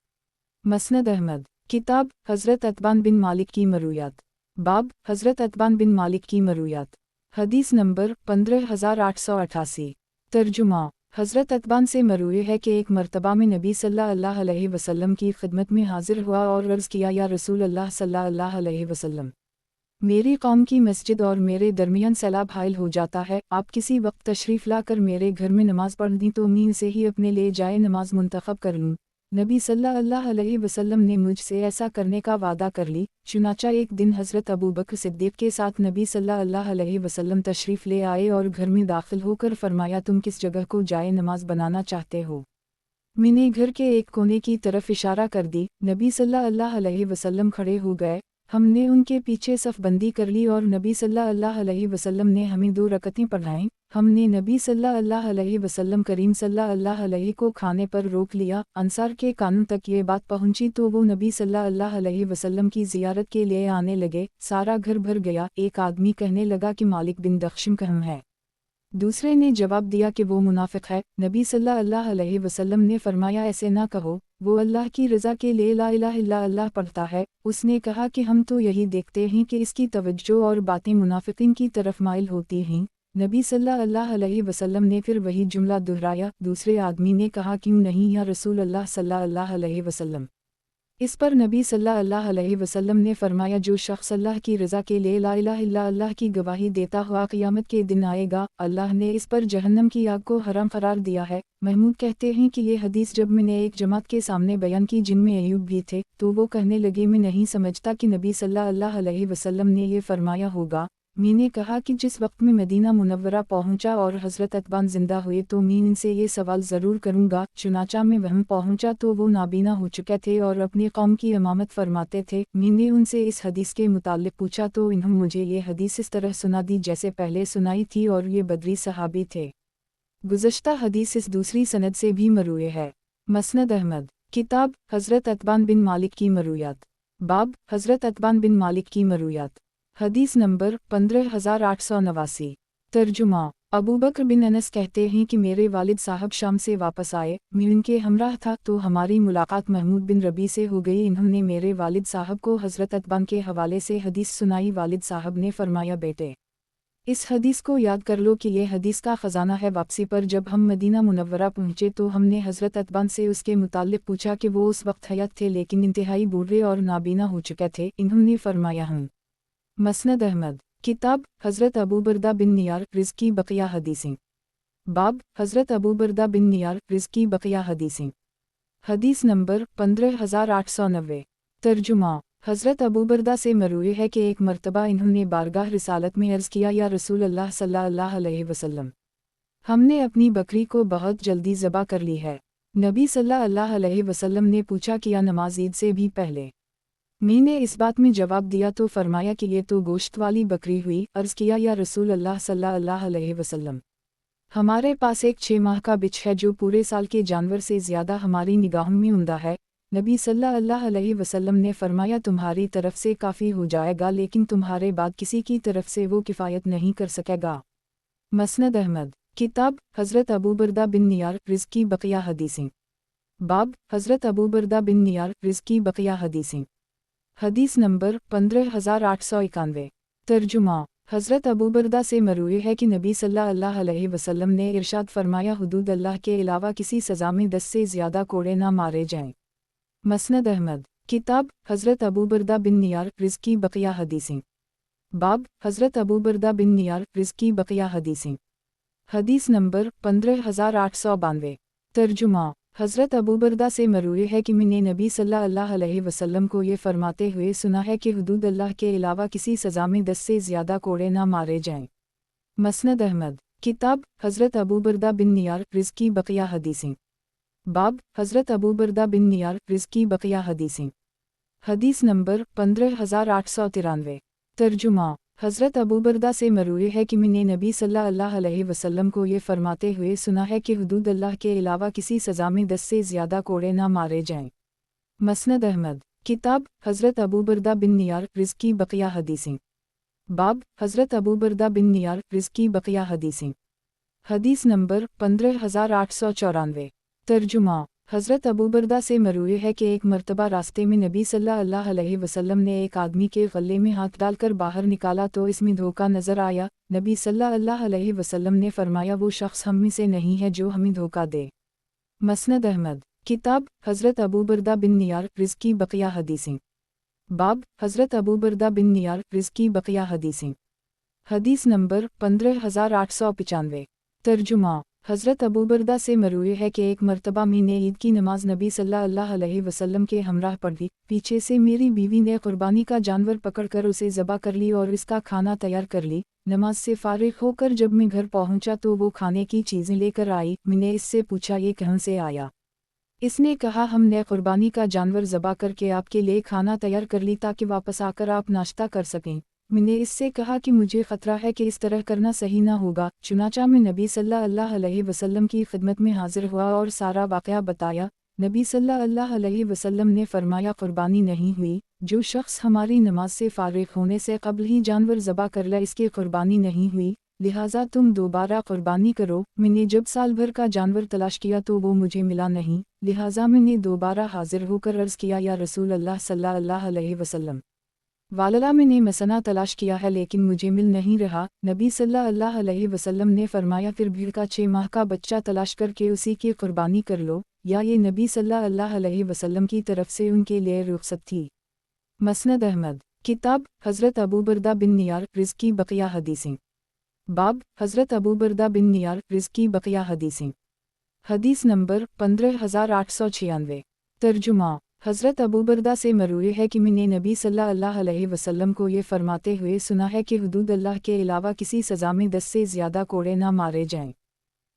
मसनद अहमद किताब हज़रत अतबान बिन मालिक की मरूयात। बाब हज़रत अतबान बिन मालिक की मरूयात। हदीस नंबर 15888। तर्जुमा हज़रत अतबान से मरूए है कि एक मरतबा में नबी सल्लल्लाहु अलैहि वसल्लम की खिदमत में हाजिर हुआ और अर्ज़ किया, या रसूल अल्लाह सल्लल्लाहु अलैहि वसल्लम, मेरी कौम की मस्जिद और मेरे दरमियान सैलाब हाइल हो जाता है, आप किसी वक्त तशरीफ़ लाकर मेरे घर में नमाज़ पढ़ दी तो मैं इसे ही अपने ले जाए नमाज मुंतखब कर लूँ। नबी सल्लल्लाहु अलैहि वसल्लम ने मुझसे ऐसा करने का वादा कर ली। चुनाचा एक दिन हज़रत अबू बकर सिद्दीक़ के साथ नबी सल्लल्लाहु अलैहि वसल्लम तशरीफ़ ले आए और घर में दाखिल होकर फरमाया, तुम किस जगह को जाए नमाज बनाना चाहते हो? मैंने घर के एक कोने की तरफ इशारा कर दी। नबी सल्लल्लाहु अलैहि वसल्लम खड़े हो गए। हमने उनके पीछे सफ़ बंदी कर ली और नबी सल्लल्लाहु अलैहि वसल्लम ने हमें 2 रकअतें पढ़ाईं। हमने नबी सल्लल्लाहु अलैहि वसल्लम करीम सल्लल्लाहु अलैहि को खाने पर रोक लिया। अंसार के कानों तक ये बात पहुंची तो वो नबी सल्लल्लाहु अलैहि वसल्लम की ज़ियारत के लिए आने लगे। सारा घर भर गया। एक आदमी कहने लगा कि मालिक बिन दख्शिम कहाँ है? दूसरे ने जवाब दिया कि वो मुनाफिक है। नबी सल्लल्लाहु अलैहि वसल्लम ने फरमाया, ऐसे ना कहो, वो अल्लाह की रज़ा के लिए ला इलाहा इल्लल्लाह पढ़ता है। उसने कहा कि हम तो यही देखते हैं कि इसकी तवज्जो और बातें मुनाफिकीन की तरफ माइल होती हैं। नबी सल्लल्लाहु अलैहि वसल्लम ने फिर वही जुमला दोहराया। दूसरे आदमी ने कहा, क्यों नहीं या रसूल अल्लाह सल्लल्लाहु अलैहि वसल्लम। इस पर नबी सल्लल्लाहु अलैहि वसल्लम ने फरमाया, जो शख्स अल्लाह की रज़ा के लिए ला इलाहा इल्लल्लाह की गवाही देता हुआ क़यामत के दिन आएगा, अल्लाह ने इस पर जहन्नम की आग को हराम करार दिया है। महमूद कहते हैं कि ये हदीस जब मैंने एक जमात के सामने बयान की जिनमें अय्यूब भी थे, तो वो कहने लगे, मैं नहीं समझता कि नबी सल्लल्लाहु अलैहि वसल्लम ने ये फरमाया होगा। मैंने कहा कि जिस वक्त में मदीना मुनव्वरा पहुंचा और हज़रत अतबान जिंदा हुए तो मैं इनसे ये सवाल ज़रूर करूंगा। चुनाचा में वहाँ पहुंचा तो वो नाबीना हो चुके थे और अपनी कौम की इमामत फरमाते थे। मैंने उनसे इस हदीस के मुताल्लिक़ पूछा तो इन्होंने मुझे ये हदीस इस तरह सुना दी जैसे पहले सुनाई थी और ये बदरी सहाबी थे। गुज़श्ता हदीस इस दूसरी सनद से भी मरूए है। मसनद अहमद किताब हज़रत अतबान बिन मालिक की मरूयात। बाब हज़रत अतबान बिन मालिक की मरूयात। हदीस नंबर 15889। तर्जुमा अबू बकर बिन अनस कहते हैं कि मेरे वालिद साहब शाम से वापस आए। मैं उनके हमराह था तो हमारी मुलाकात महमूद बिन रबी से हो गई। इन्होंने मेरे वालिद साहब को हज़रत अतबान के हवाले से हदीस सुनाई। वालिद साहब ने फरमाया, बेटे, इस हदीस को याद कर लो कि ये हदीस का ख़जाना है। वापसी पर जब हम मदीना मुनव्वरा पहुँचे तो हमने हज़रत अतबान से उसके मुताल्लिक़ पूछा कि वो उस वक्त हयात थे लेकिन इंतहाई बूढ़े और नाबीना हो चुके थे। इन्होंने फरमाया, हूँ। मसनद अहमद किताब हज़रत अबू बरदा बिन नियार रिज़्क़ की बक़िया हदीसें। बाब हज़रत अबू बरदा बिन नियार रिज़्क़ की बक़िया हदीसें। हदीस नंबर 15890। तर्जुमा हज़रत अबू बरदा से मरूए है कि एक मरतबा इन्होंने बारगाह रिसालत में अर्ज़ किया, या रसूल अल्लाह सल्लल्लाहु अलैहि वसल्लम, हमने अपनी बकरी को बहुत जल्दी ज़बा कर ली है। नबी सल्लल्लाहु अलैहि वसल्लम ने पूछा, किया नमाज ईद से भी पहले? मैंने इस बात में जवाब दिया तो फरमाया कि ये तो गोश्त वाली बकरी हुई। अर्ज़ किया, या रसूल अल्लाह सल्लल्लाहु अलैहि वसल्लम, हमारे पास एक 6 माह का बिच है जो पूरे साल के जानवर से ज़्यादा हमारी निगाहों में उम्दा है। नबी सल्लल्लाहु अलैहि वसल्लम ने फरमाया, तुम्हारी तरफ से काफ़ी हो जाएगा लेकिन तुम्हारे बाद किसी की तरफ से वो किफ़ायत नहीं कर सकेगा। मसनद अहमद किताब हज़रत अबू बरदा बिन नियार रिज़्क़ की बक़िया हदीसें। बाब हज़रत अबू बरदा बिन नियार रिज़्क़ की बक़िया हदीसें। हदीस नंबर 15891। तर्जुमा हज़रत अबू बरदा से मरूई है कि नबी सल्लल्लाहु अलैहि वसल्लम ने इरशाद फरमाया, हुदूद अल्लाह के अलावा किसी सज़ा में 10 से ज़्यादा कोड़े ना मारे जाएं। मसनद अहमद। किताब हज़रत अबू बरदा बिन नियार रिज़्की बक़िया हदीसें। बाब हज़रत अबू बरदा बिन नियार रिज़्की बक़िया हदीसें। हदीस नंबर 15892। तर्जुमा। हज़रत अबू बरदा से मरूई है कि मैंने नबी सल्लल्लाहु अलैहि वसल्लम को ये फरमाते हुए सुना है कि हुदूद अल्लाह के अलावा किसी सज़ा में 10 से ज़्यादा कोड़े ना मारे जाएं। मसनद अहमद। किताब हज़रत अबू बरदा बिन नियार रिज़्की बक़िया हदीसें। बाब हज़रत अबू बरदा बिन नियार रिज़्की बक़िया हदीसें। हदीस नंबर 15893। तर्जुमा। हज़रत अबू बरदा से मरूई है कि मैंने नबी सल्लल्लाहु अलैहि वसल्लम को ये फरमाते हुए सुना है कि हुदूद अल्लाह के अलावा किसी सज़ा में 10 से ज़्यादा कोड़े ना मारे जाएं। मसनद अहमद। किताब हज़रत अबू बरदा बिन नियार रिज़्की बक़िया हदीसें। बाब हज़रत अबू बरदा बिन नियार रिज़्की बक़िया हदीसें। हदीस नंबर 15894। तर्जुमा। हज़रत अबू बरदा से मरूई है कि एक मर्तबा रास्ते में नबी सल्लल्लाहु अलैहि वसल्लम ने एक आदमी के गले में हाथ डालकर बाहर निकाला तो इसमें धोखा नज़र आया। नबी सल्लल्लाहु अलैहि वसल्लम ने फरमाया, वो शख्स हम में से नहीं है जो हमें धोखा दे। मसनद अहमद। किताब हज़रत अबू बरदा बिन नियार रिज़्की बक़िया हदीसें। बाब हज़रत अबू बरदा बिन नियार रिज़्की बक़िया हदीसें। हदीस नंबर 15895। तर्जुमा। हज़रत अबू बरदा से मरूई है कि एक मर्तबा मैंने ईद की नमाज नबी सल्लल्लाहु अलैहि वसल्लम के हमराह पढ़ी। पीछे से मेरी बीवी ने कुर्बानी का जानवर पकड़कर उसे ज़बा कर ली और इसका खाना तैयार कर ली। नमाज से फारिग होकर जब मैं घर पहुंचा तो वो खाने की चीज़ें लेकर आई। मैंने इससे पूछा, ये कहाँ से आया? इसने कहा, हमने कुर्बानी का जानवर ज़बा करके आपके लिए खाना तैयार कर ली ताकि वापस आकर आप नाश्ता कर सकें। मैंने इससे कहा कि मुझे ख़तरा है कि इस तरह करना सही ना होगा। चुनाचा मैं नबी सल्लल्लाहु अलैहि वसल्लम की खिदमत में हाजिर हुआ और सारा वाक़या बताया। नबी सल्लल्लाहु अलैहि वसल्लम ने फरमाया, कुर्बानी नहीं हुई। जो शख्स हमारी नमाज से फारिग होने से कबल ही जानवर ज़बा कर ले, इसकी कुर्बानी नहीं हुई, लिहाजा तुम दोबारा कुर्बानी करो। मैंने जब साल भर का जानवर तलाश किया तो वो मुझे मिला नहीं, लिहाजा मैंने दोबारा हाजिर होकर अर्ज़ किया, या रसूल अल्लाह सल्लल्लाहु अलैहि वसल्लम, वालला मैंने मसना तलाश किया है लेकिन मुझे मिल नहीं रहा। नबी सल्लल्लाहु अलैहि वसल्लम ने फरमाया, फिर भीड़ का 6 माह का बच्चा तलाश करके उसी की कुर्बानी कर लो, या ये नबी सल्लल्लाहु अलैहि वसल्लम की तरफ से उनके लिए रुखसत थी। मसनद अहमद। किताब हज़रत अबू बरदा बिन नियार रिज़्की बक़िया हदीसें। बाब हज़रत अबू बरदा बिन नियार रिज़्की बक़िया हदीसें। हदीस नंबर 15896। तर्जुमा। हज़रत अबू बरदा से मरूई है कि मैंने नबी सल्लल्लाहु अलैहि वसल्लम को ये फरमाते हुए सुना है कि हुदूद अल्लाह के अलावा किसी सज़ा में 10 से ज़्यादा कोड़े ना मारे जाएं।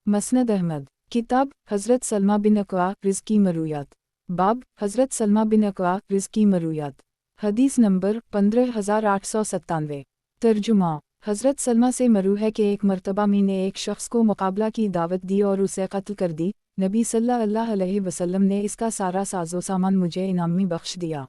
मसनद अहमद। किताब हज़रत सलमा बिन अक्वा रिज़्की मरूयात। बाब हज़रत सलमा बिन अक्वा रिज़्की मरूयात। हदीस नंबर 15897। तर्जुमा। हज़रत सलमा से मरू है कि एक मर्तबा मैंने एक शख्स को मुकाबला की दावत दी और उसे कत्ल कर दी। नबी सल्लल्लाहु अलैहि वसल्लम ने इसका सारा साजो सामान मुझे इनाम में बख्श दिया।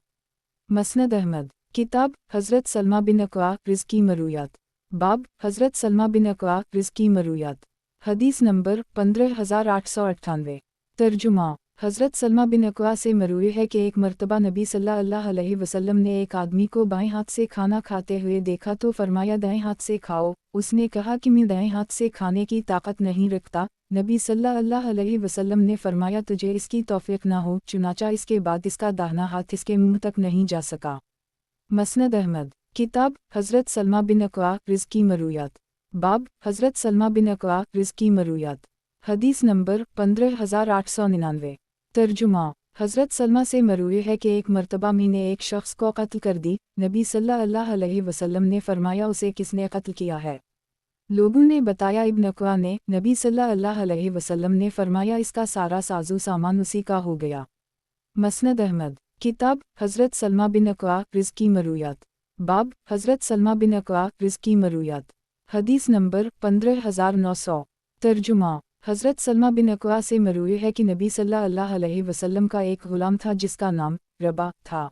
मसनद अहमद। किताब हज़रत सलमा बिन अक्वा रिज़्की मरूयात। बाब हज़रत सलमा बिन अक्वा रिज़्की मरूयात। हदीस नंबर 15898। तर्जुमा। हज़रत सलमा बिन अक्वा से मरूई है कि एक मर्तबा नबी सल्लल्लाहु अलैहि वसल्लम ने एक आदमी को बाएं हाथ से खाना खाते हुए देखा तो फरमाया, दाएं हाथ से खाओ। उसने कहा कि मैं दाएं हाथ से खाने की ताकत नहीं रखता। नबी सल्लल्लाहु अलैहि वसल्लम ने फरमाया, तुझे इसकी तौफीक ना हो। चुनाचा इसके बाद इसका दाहिना हाथ इसके मुंह तक नहीं जा सका। मसनद अहमद। किताब हज़रत सलमा बिन अक्वा रिज़्की मरूयात। बाब हज़रत सलमा बिन अक्वा रिज़्की मरूयात। हदीस नंबर 15899। तर्जुमा। हज़रत सलमा से मरूई है कि एक मर्तबा मैंने एक शख्स को कत्ल कर दी। नबी सल्लल्लाहु अलैहि वसल्लम ने फरमाया, उसे किसने कत्ल किया है? लोगों ने बताया, इब्न अक्वा ने। नबी सल्लल्लाहु अलैहि वसल्लम ने फरमाया, इसका सारा साजो सामान उसी का हो गया। मसनद अहमद। किताब हज़रत सलमा बिन अक्वा रिज़्की मरूयात। बाब हज़रत सलमा बिन अक्वा रिज़्की मरूयात। हदीस नंबर 15900। तर्जुमा। हज़रत सलमा बिन अक्वा से मरूई है कि नबी सल्लल्लाहु अलैहि वसल्लम का एक ग़ुलाम था जिसका नाम रबा था।